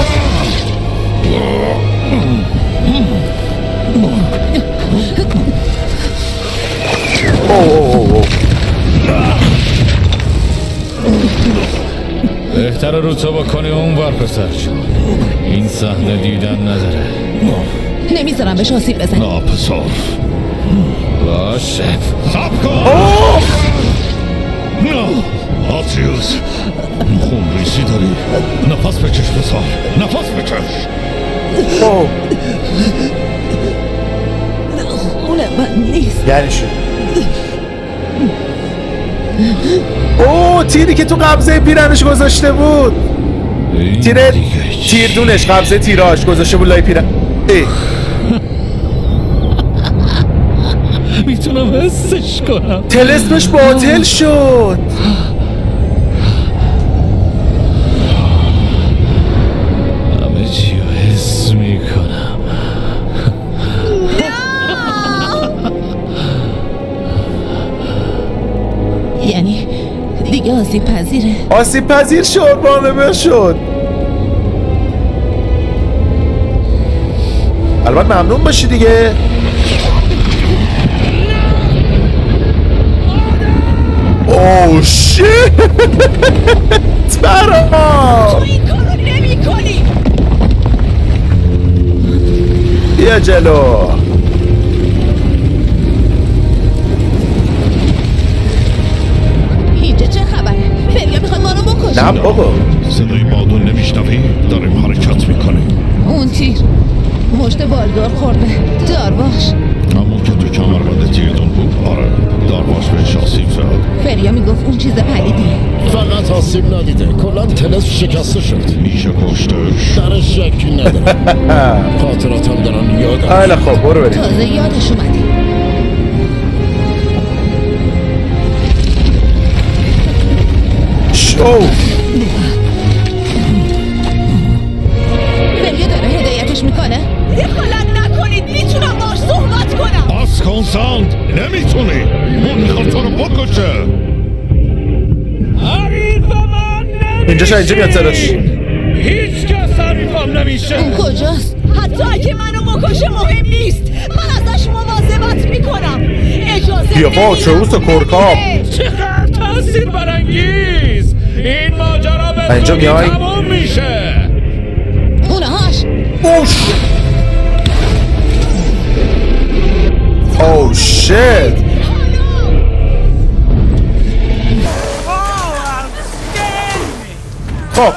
بهتره رو تو بکنی اون ور پسر. این صحنه دیدن نداره. نمیذارم بهش آسیب بزنی. نه پسر باشه. سب کن. نه آتریوس، خون ریسی داری. نفس بکش پسر، نفس بکش. خون من نیست. یعنی شو. اوه تیری که تو قبضه پیرنش گذاشته بود. تیردونش قبضه تیراش گذاشته بود لای پیرن. میتونم حسش کنم. تلسمش باطل شد. همه چی رو حس میکنم. یعنی دیگه آسیب پذیره. آسیب پذیر شد. بانمه شد. البته ممنون باشی دیگه. اوه شیت برام. تو این کارو نمی کنی. بیا جلو. اینجا چه خبره؟ فریا میخواد ما رو بکشه. نه بابا صدای مادون نمیشنوی؟ داریم حرکت میکنیم. اون تیر مشت بالدار خورده. دارواش همون که تو کمربند تیردون بود. آره دارواش بهش آسیب زد. فریا میگفت اون چیز پلیدیه. فقط آسیب ندیده، کلا طلسم شکسته شد. میشه کشتش؟ درش شکی ندارم. خاطراتم دارن یادم. خیلی خوب برو بریم. تازه یادش اومدی. شو فریا داره هدایتش میکنه. دخالت نکنید، میتونم باش صحبت کنم. باز کن ساند. نمیتونی. اون میخواد تو رو بکشه. اینجا شاید اینجا میاد صداش. هیچ کس حریفم نمیشه. اون کجاست؟ حتی اگه منو بکشه مهم نیست. من ازش مواظبت میکنم. اجازه بیا با چروس و کرکاب. چقدر تاثیر برانگیز. این ماجرا به اینجا زودی میای؟ تموم میشه. اونهاش. اوش اوه شیت. خب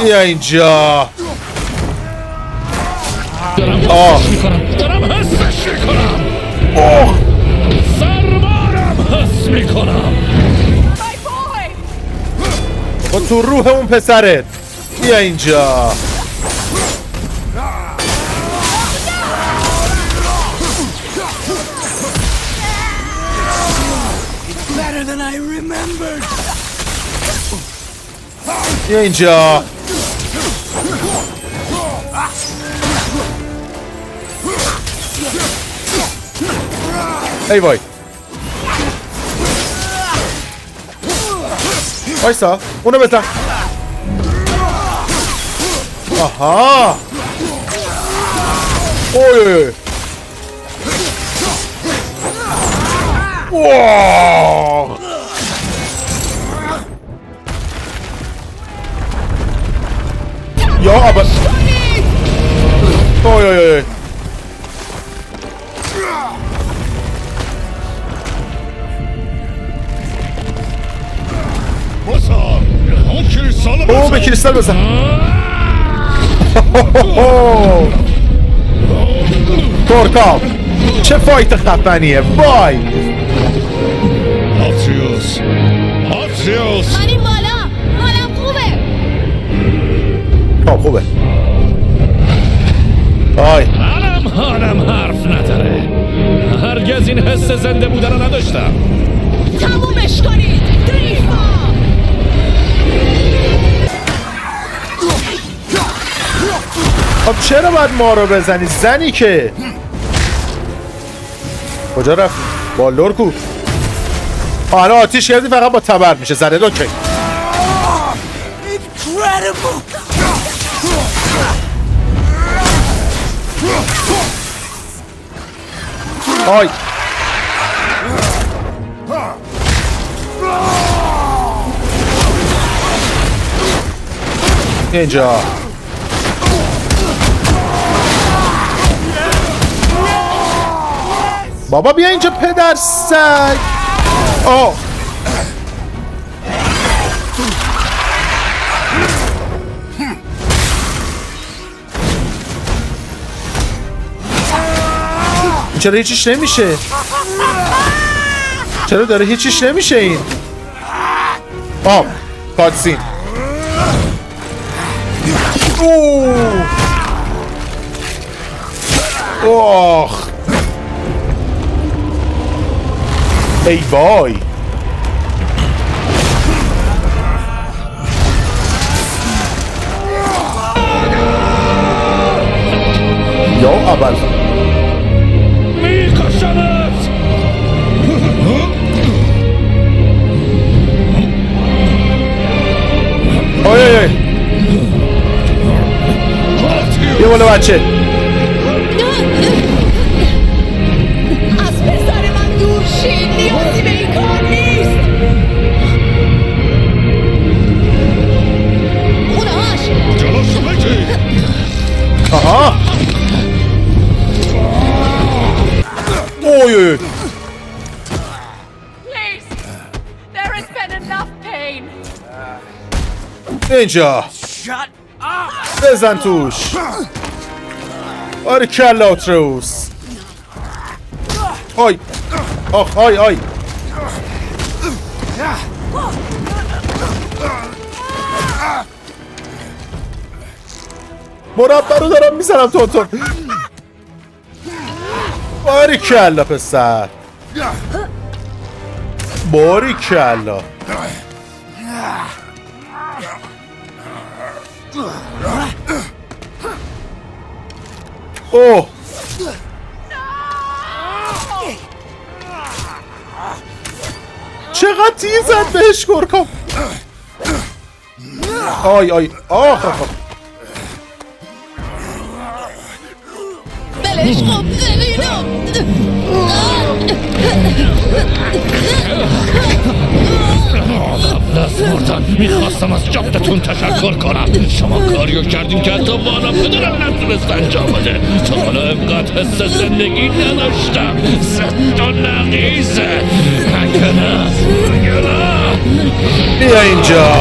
بیا اینجا. دارم حسش میکنم. اوه سرمارم حس میکنم. با تو روح اون پسرت. بیا اینجا. بیا اینجا. ای وای وایسا اونو بزن. آها اوه واو یا ابد اوه اوه به کریستال بزن تورکاو چه فایت خفنیه وای آتریوس آتریوس من این بالا حالم خوبه خوبه آی حالم حرف نداره هرگز این حس زنده بودن رو نداشتم تمومش کنید دریفا خب چرا باید ما رو بزنی زنی که کجا رفت بالور کو حالا آتیش کردی فقط با تبر میشه زنه اوکی آی اینجا بابا بیا اینجا پدر سگ آه چرا هیچیش نمیشه چرا داره هیچیش نمیشه این آه کاتسین اوه ای وای یا اول میکشمت آی یه بالا بچه از پسر من دور شید نیازی به این کار نیست خونهاش جلوشو بگیر آها اوی Please, there has been enough pain. اینجا بزن توش آره کلا آتریوس آی آخ آی آی مربع رو دارم میزنم تون باری کلا پسر باری کلا اوه چقدر تیزت بهش گرکم آی آی آخ بلش خب زمینم دست مردن میخواستم از جفتتون تشکر کنم شما کاریو کردین که حتی بالا پدرم نتونست انجام بده تا حالا اینقدر حس زندگی نداشتم زد و نقیزه اگه نه بیا اینجا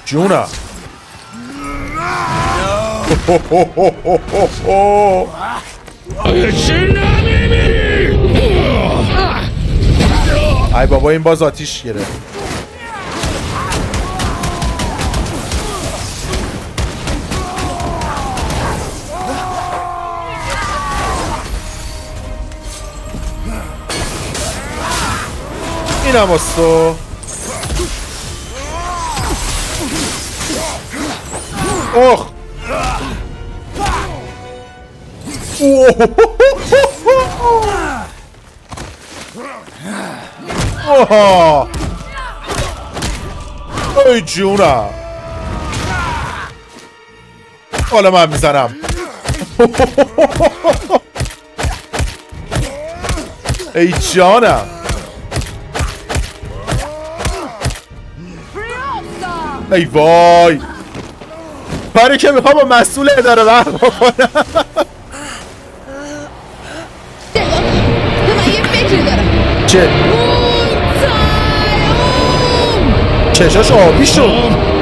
جونا ای بابا این باز آتیش گرفت این هم استو اوه اوه ای جونم حالا من میزنم ای جانم ای وای کاری که میخوام با مسئول اداره برق بکنم من یه فکری دارم چه؟ چشاش آبی شد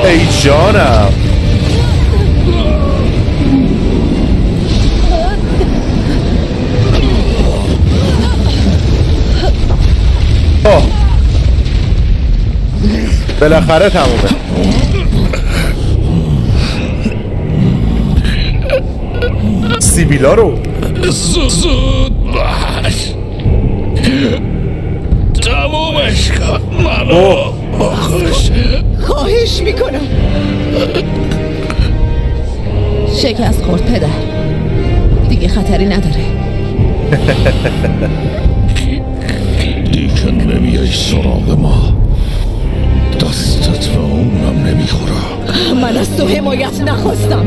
ای جانم بالاخره تمومه سیبیلا رو زود باش تمومش کن منو بخوش خواهش میکنم شکست خورد پدر دیگه خطری نداره دیگه نمیای سراغ ما دستت به اونم نمیخوره من از تو حمایت نخواستم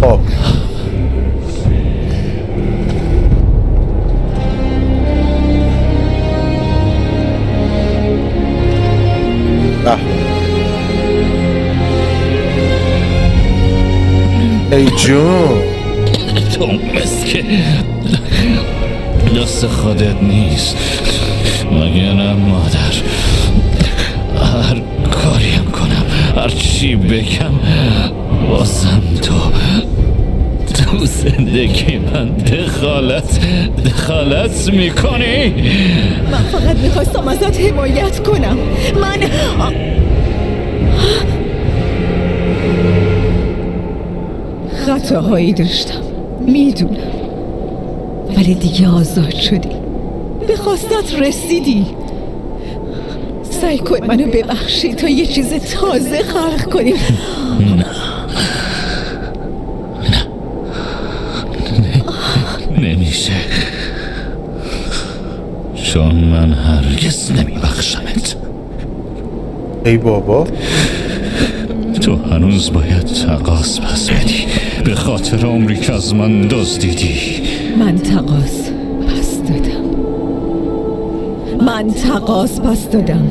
خب ای جون تو مسکه دست خودت نیست مگه نه مادر هر کاریم کنم هر چی بگم واسم تو زندگی من دخالت میکنی من فقط میخواستم ازت حمایت کنم من خطاهایی داشتم میدونم ولی دیگه آزاد شدی به خواستت رسیدی سعی کن منو ببخشی تا یه چیز تازه خلق کنیم نمیشه چون من هرگز نمیبخشمت ای بابا تو هنوز باید تقاص پس بدی به خاطر عمری که از من دزدیدی من تقاص پس دادم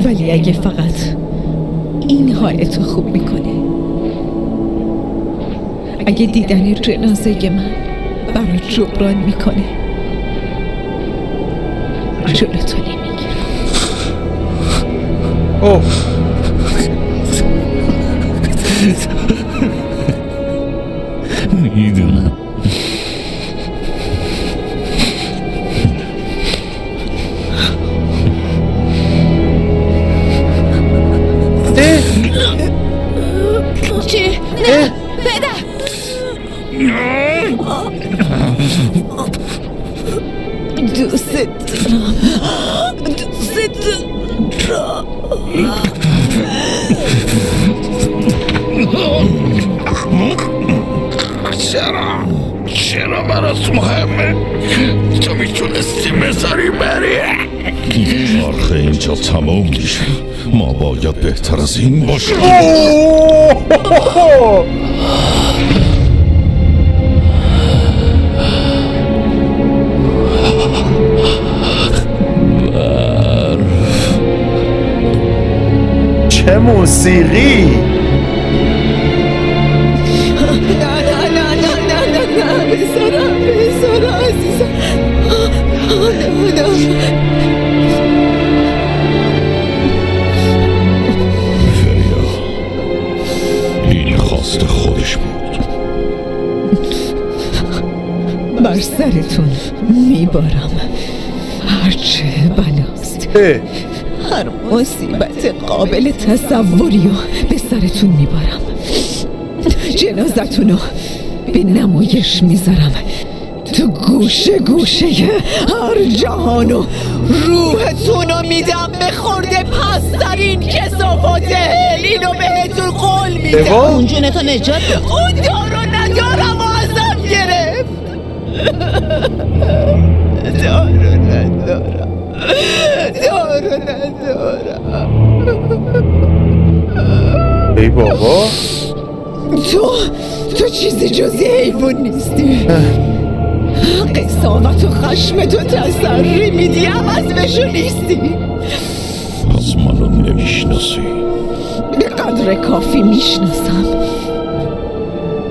ولی اگه فقط این حالتو خوب میکنه اگه دیدن جنازه من برات جبران میکنه جلوتو نمیگیرم اوه میدونم چی؟ نه پدر دوست چرا برات مهمه تو میتونستی بذاری بری آخه اینجا تمام میشه ما باید بهتر از این باشیم چه موسیقی بذار عزیزم این خواست خودش بود بر سرتون میبارم هرچه بلاست هر مصیبت قابل تصوری به سرتون میبارم جنازتونو به نمایش میذارم تو گوشه گوشه هر جهانو روحتونو میدم به خورده پسترین کثافات اینو بهتون قول میدم میدم. اون جونتو نجات داد. اون دارو ندارم و ازم گرفت. دارو ندارم. ای بابا تو چیزی جزی حیوان نیستی. قساوت و خشمتو تسری میدی، عوض بشو نیستی. پس منو نمیشناسی؟ به قدر کافی میشناسم.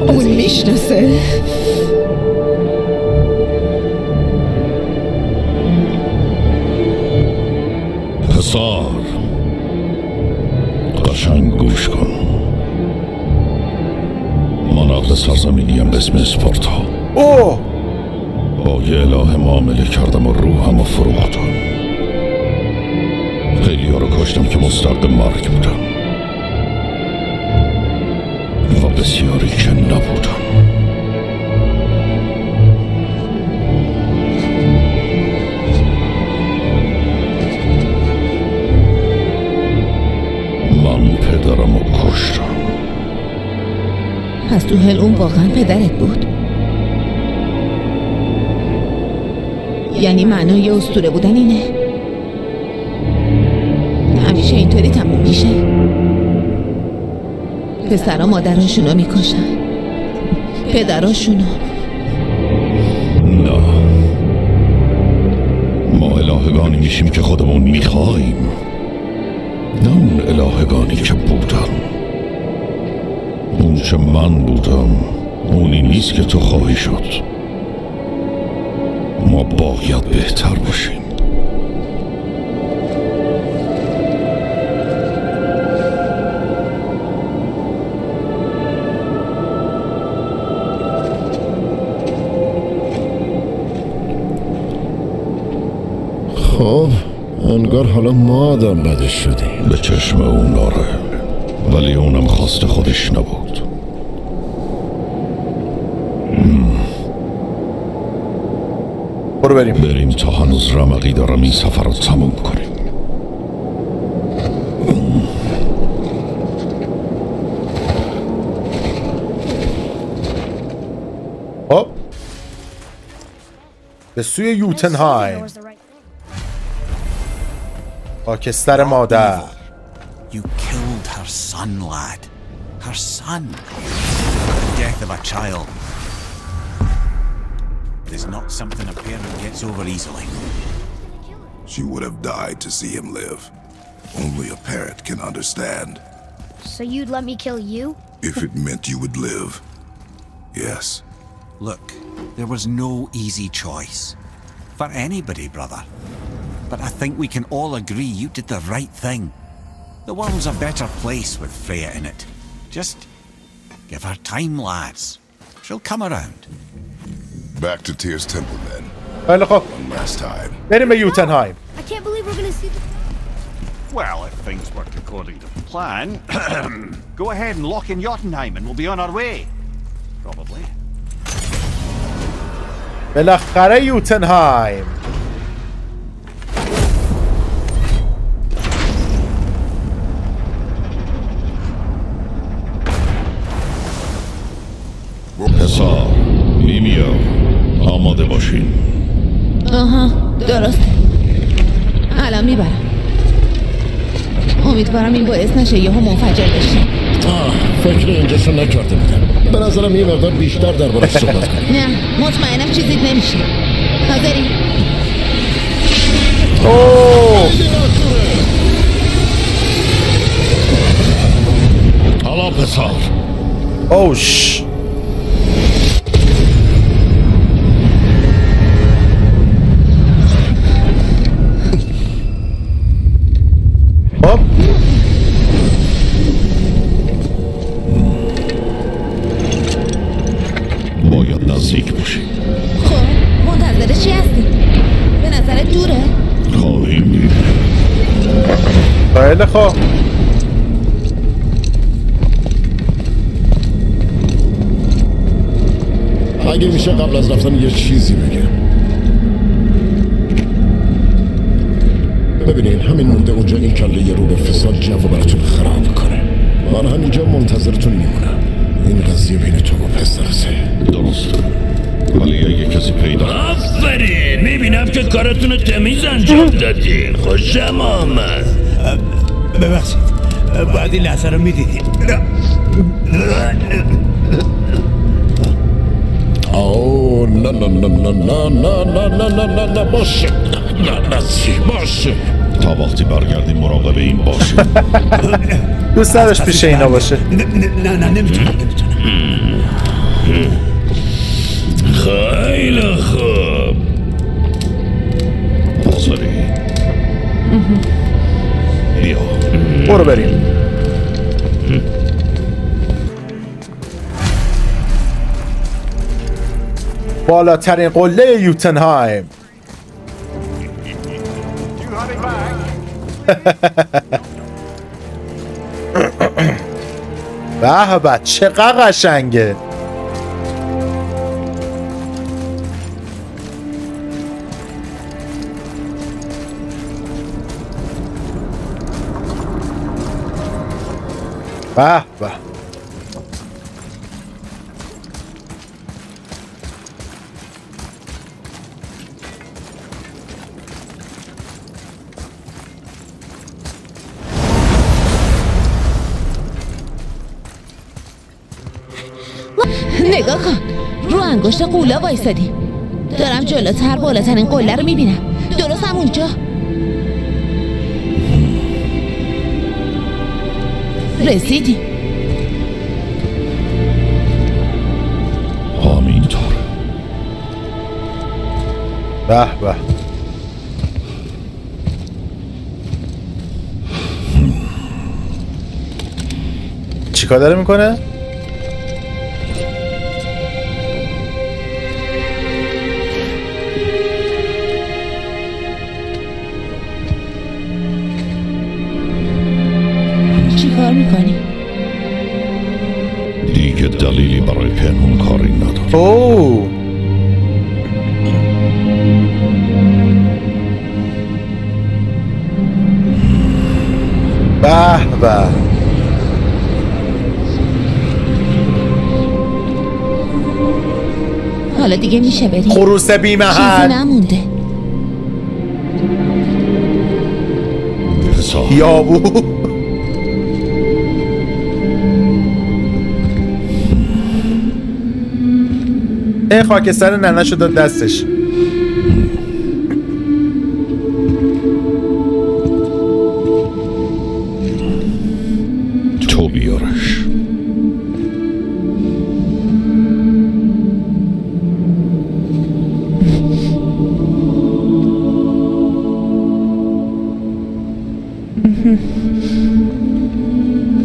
اون میشناسه. پسر قشنگ گوش کن. من اهل سرزمینیم به اسم اسپارتا. با یه اله معامله کردم و روحم فروختم. خیلی ها رو کشتم که مستحق مرگ بودم و بسیاری که نبودم. من پدرم رو کشتم. پس تو هل اون واقعا پدرت بود؟ یعنی معنای اسطوره بودن اینه؟ همیشه اینطوری تموم میشه؟ پسرها مادراشونو میکشن، پدراشونو. نه، ما الهگانی میشیم که خودمون میخواییم، نه اون الهگانی که بودن. اون چه من بودم اونی نیست که تو خواهی شد. ما باید بهتر باشیم. خب انگار حالا ما آدم بدش شدیم. به چشم اون آره، ولی اونم خواست خودش نبود. برو بریم تا هنوز رمقی دارم این سفر رو تموم کنیم. خب به سوی یوتنهایم. خاکستر مادر. You killed her son, lad. Her son. The death of a child is not something a parent gets over easily. She would have died to see him live. Only a parent can understand. So you'd let me kill you? If it meant you would live, yes. Look, there was no easy choice. For anybody, brother. But I think we can all agree you did the right thing. The world's a better place with Freya in it. Just give her time, lads. She'll come around. Back to Tyr's temple, then. خیلی خب One last time. بریم به یوتنهایم. I can't believe we're gonna see the... Well, if things work according to plan, go ahead and lock in Jotunheim and we'll be on our way. Probably. بالاخره یوتنهایم. پسر میمیا آماده باشین. آها درسته، الان میبرم. امیدوارم این باعث نشه یهو منفجر بشه. فکر اینجاشو نکرده بودم. به نظرم یه مقدار بیشتر دربارش صحبت کنیم. نه مطمئنم چیزی نمیشه. حاضری؟ حالا پسر. اوش خب باید نزدیک باشیم. خب منتظر چی هستی؟ به نظرت دوره؟ خواهیم دید. خیلی خوب. اگه میشه قبل از رفتن یه چیزی بگم. ببینین همین مونده اونجا این کله یه رو به فساد جو براتون خراب کنه. من همینجا منتظرتون میمونم. این قضیه بین تو و پسرته. درسته، ولی اگه کسی پیدا آفرین، میبینم که کارتون رو تمیز انجام دادین. خوشم آمد. ببخشید، باید این لحظه رو میدیدیم. آه نه نه نه نه نه نه نه نه نه نه نه باشه، نه نسی باشه. تا وقتی برگردیم مراقب این باشه. دوست نداشت پیش اینا باشه. نه نمیتونم. خیلی خوب. حاضری؟ بیا برو بریم. بالاترین قله یوتنهایم. به به چقدر قشنگه. به به نگاه کن، رو انگشت قولا وایسادی. دارم جلوتر بالاترین قله رو میبینم، درست همونجا. رسیدی. همینطور. به به چیکار داره میکنه؟ چیکار میکنی؟ دیگه دلیلی برای پنهون کاری نداره. اوه به به حالا دیگه میشه بریم. خروس بی محل. چیزی نمونده. یابو این خاکستر ننه‌شو داد دستش. تو بیارش.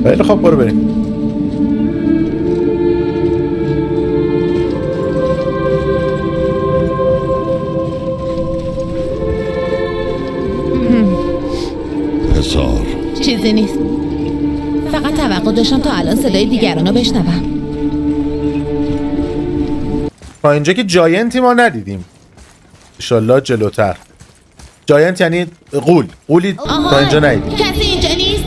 خیلی خب برو بریم. پسر چیزی نیست، فقط توقع داشتم تا الان صدای دیگرانو بشنوم. تا اینجا که جاینتی ما ندیدیم. انشالله جلوتر. جاینت یعنی قولی تا اینجا ندیدیم. کسی اینجا نیست؟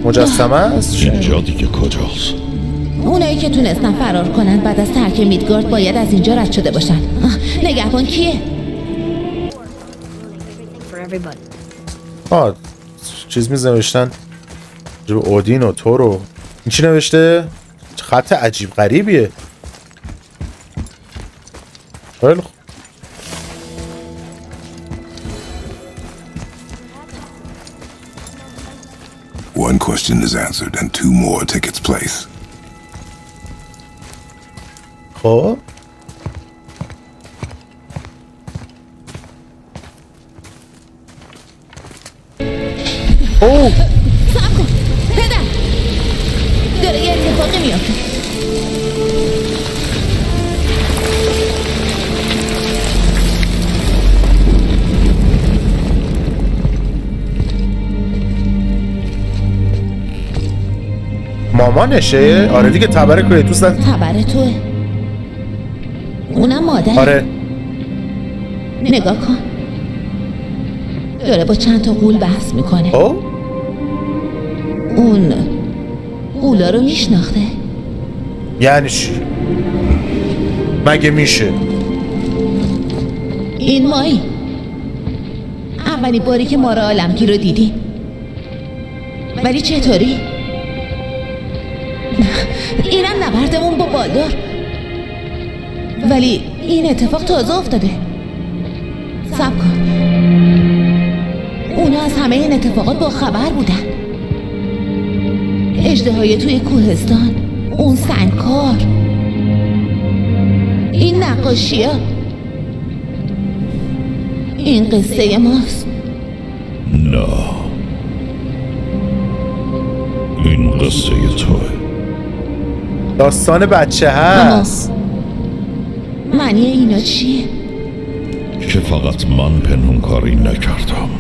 مجسمه است؟ اینجا دیگه کجاست؟ اونایی که تونستن فرار کنن بعد از ترک میدگارد باید از اینجا رد شده باشن. نگهبان کیه؟ چیز نوشتن جو اودین و تورو. این چی نوشته؟ خط عجیب غریبیه. خیلی خوب. One question is answered and two more take its place. خب اوه صبر کن پدر، داره یه اتفاقی میافته. مامانشه؟ آره دیگه تبر کریتوس زد. تبر توه، اونم مادر. آره نگاه کن، داره با چند تا غول بحث میکنه. او اون اولا رو میشناخته؟ یعنی چی؟ مگه میشه؟ این مایی اولین باری که مار عالمگیر رو دیدی. ولی چطوری؟ اینم نبردمون با بالدار. ولی این اتفاق تازه افتاده. صبر کن، اونا از همه این اتفاقات با خبر بودن. اژدهای توی کوهستان، اون سنگکار، این نقاشی‌ها، این قصه ماست. نه، این قصه توه. داستان بچه هست. معنی اینا چیه؟ که فقط من پنهونکاری نکردم.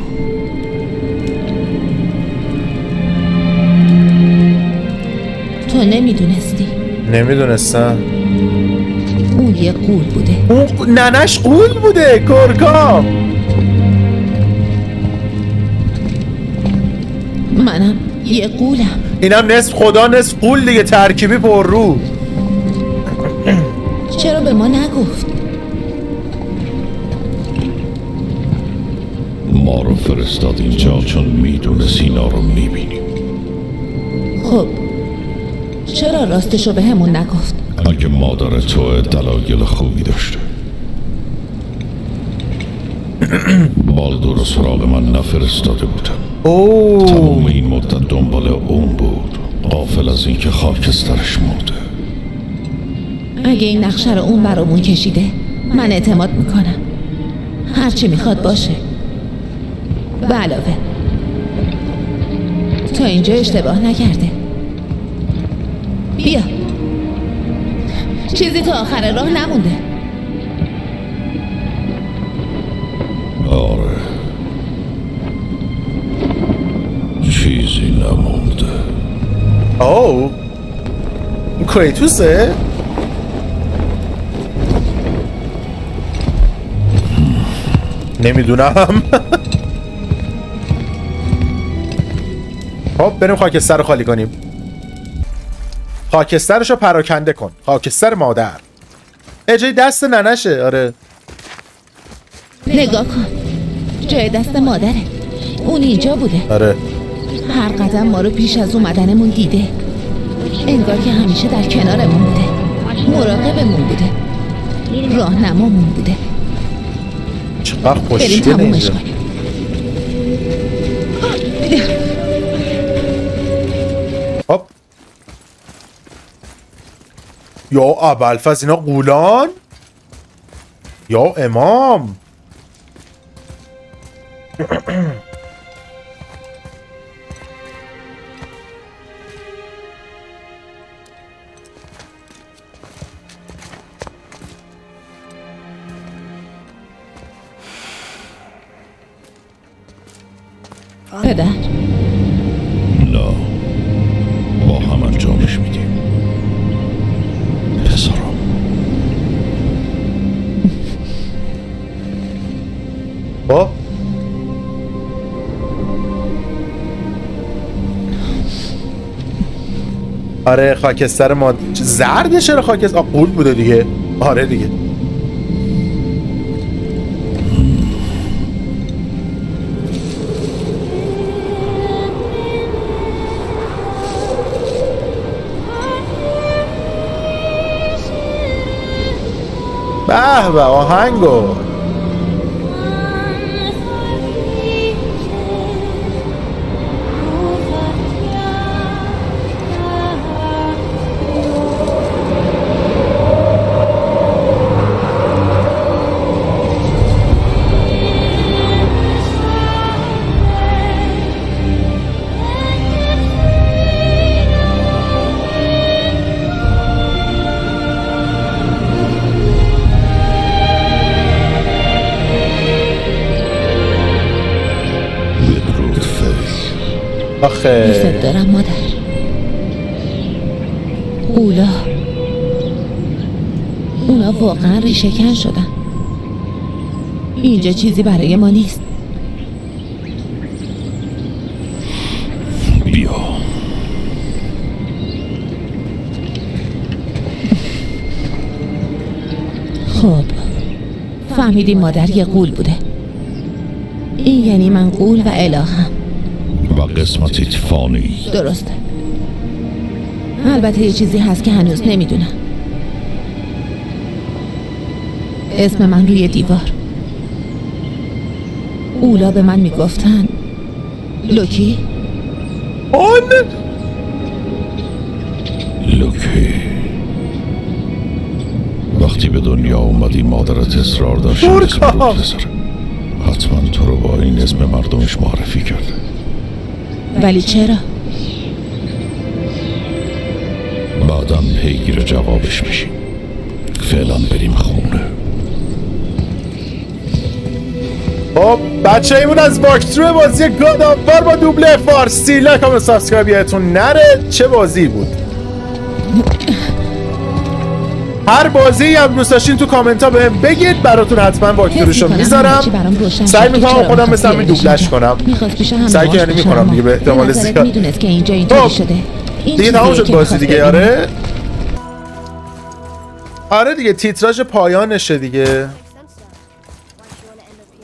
تو نمیدونستی؟ نمیدونستم. اون یه قول بوده. اون ننش قول بوده. کرکا منم یه قولم. اینم نصف خدا نصف قول دیگه، ترکیبی پر رو. چرا به ما نگفت؟ ما رو فرستاد اینجا چون میدونست اینا رو میبینیم. خب چرا راستشو به همون نگفت؟ اگه مادر تو دلایل خوبی داشته. بالدور رو سراغ من نفرستاده بودن. تمام این مدت دنبال اون بود، غافل از اینکه خاکسترش مرده. اگه این نقشه رو اون برامون کشیده، من اعتماد میکنم هرچی میخواد باشه. به علاوه تا اینجا اشتباه نکرده. بیا، چیزی تا آخر راه نمونده. آره، چیزی نمونده. اوه، این کریتوسه؟ نمیدونم. خب بریم خاکستر رو خالی کنیم. خاکسترش رو پراکنده کن. خاکستر مادر. جای دست ننشه. آره نگاه کن، جای دست مادره. اون اینجا بوده. آره، هر قدم ما رو پیش از اومدنمون دیده. انگار که همیشه در کنارمون بوده، مراقبمون بوده، راهنمامون بوده. چقدر بریم خوشگله تمومش اینجا. کنیم. خب یا ابوالفضل، اینا غولان یا امام. پدر، نه، با هم انجامش میدیم. پسرم. با آره خاکستر ما زرده. چرا خاکستر؟ قول بوده دیگه. آره دیگه. به به آهنگو. دوست دارم مادر. اونا واقعا ریشه‌کن شدن. اینجا چیزی برای ما نیست. بیا. خب فهمیدیم مادر یه غول بوده. این یعنی من غول و الهام و قسمتیت فانی. درسته. البته یه چیزی هست که هنوز نمیدونم. اسم من روی دیوار. اولا به من میگفتن لوکی. لوکی. وقتی به دنیا اومدی مادرت اصرار داشت اسم رو بذاره. حتما تو رو با این اسم مردمش معرفی کرده. ولی چرا؟ بعدم پیگیر جوابش میشیم. فعلا بریم خونه. خب بچه ایمون از واکترو بازی گاد آف وار با دوبله فارسی. لایک و سابسکرایب یادتون نره. چه بازی بود؟ هر بازی هم دوست داشتین تو کامنت ها بهم بگید، براتون حتما واکتورشو میذارم. سعی میکنم خودم مثل همین دوبلش کنم. سعی که یعنی میکنم دیگه به احتمال زیاد. دیگه تمام شد بازی دیگه. آره دیگه تیتراژ پایانشه دیگه.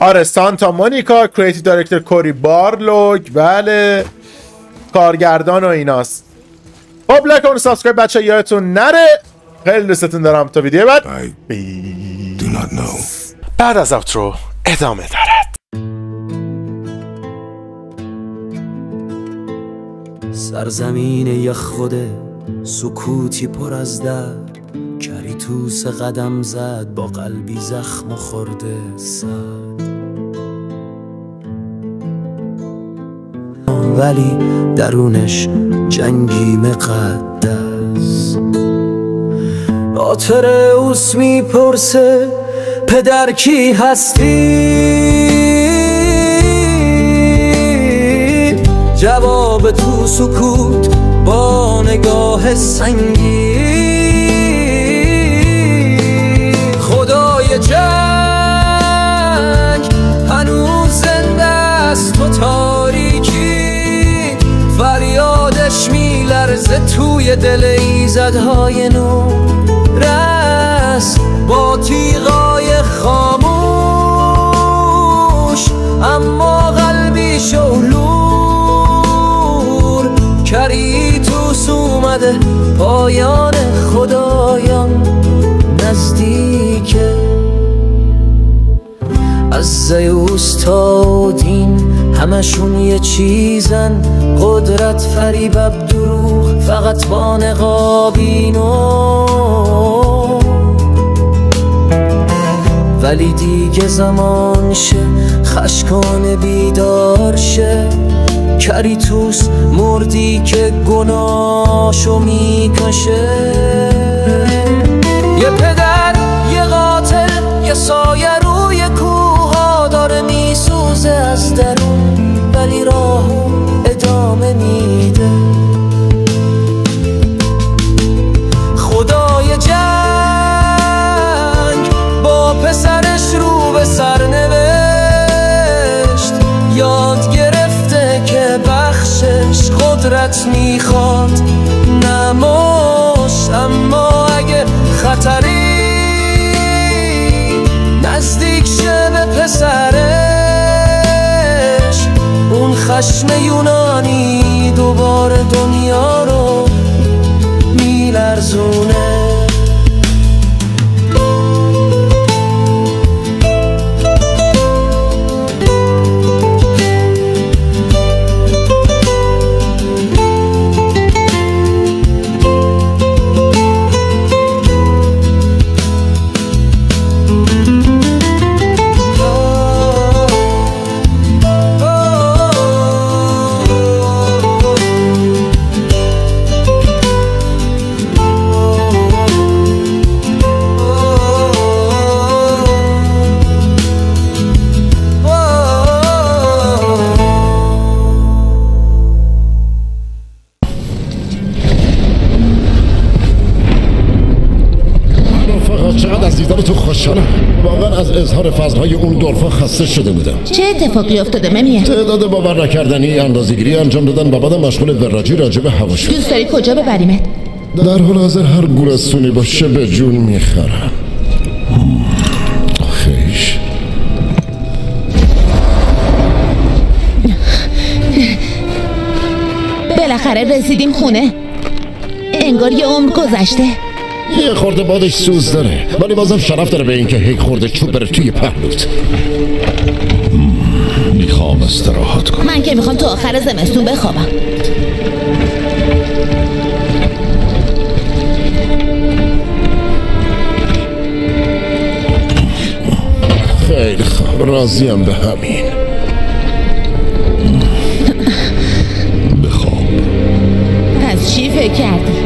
آره سانتا مونیکا، کریتیو دایرکتور کوری بارلوگ، بله کارگردان و ایناست. خب لایک و سابسکرایب بچه یادتون نره. خیلی دوستتون دارم. تا ویدیو بعد بعد از اوترو ادامه دارد. سرزمین یخ خوده سکوتی پر از درد، کریتوس قدم زد با قلبی زخم خورده سد، ولی درونش جنگی مقدس. آتروس میپرسه پدر کی هستی؟ جواب تو سکوت با نگاه سنگی. خدای جنگ هنوز زنده است تو تاریکی، فریادش میلرزه توی دل ایزدهای نور. رس با تیغای خاموش اما قلبی شولور. کریتوس اومده پایان خدایان نزدیکه. از زئوس تا اودین همشون یه چیزن، قدرت فریب دروغ فقط با نقابینو. ولی دیگه زمان شه خشکان بیدار شه. کریتوس مردی که گناهشو میکشه. یه پدر یه قاتل یه سایه روی کوها داره میسوزه از درون، ولی راهو ادامه میده. خدای جنگ با پسرش رو به سرنوشت، یاد گرفته که بخشش قدرت میخواد نماش. اما اگه خطری نزدیک شه به پسرش، اون خشم یونانی دوباره دنیا رو میلرزونه. واقعا از اظهار فضلهای اون دلفا خسته شده بودم. چه اتفاقی افتاده ممیه؟ تعداد باور نکردنی اندازه‌گیری انجام دادن و بعد مشغول وراجی راجع به هوا شد. دوست داری کجا ببریمت؟ در حال حاضر هر گورستونی باشه به جون میخرم. بالاخره رسیدیم خونه. انگار یه عمر گذشته. یه خورده بادش سوز داره ولی بازم شرف داره به اینکه هیچ خورده چوب بره توی پهلوت. میخوام استراحت کنم. من که میخوام تا آخر زمستون بخوابم. خیلی خوب، راضیم به همین. بخواب. پس چی فکر کردی؟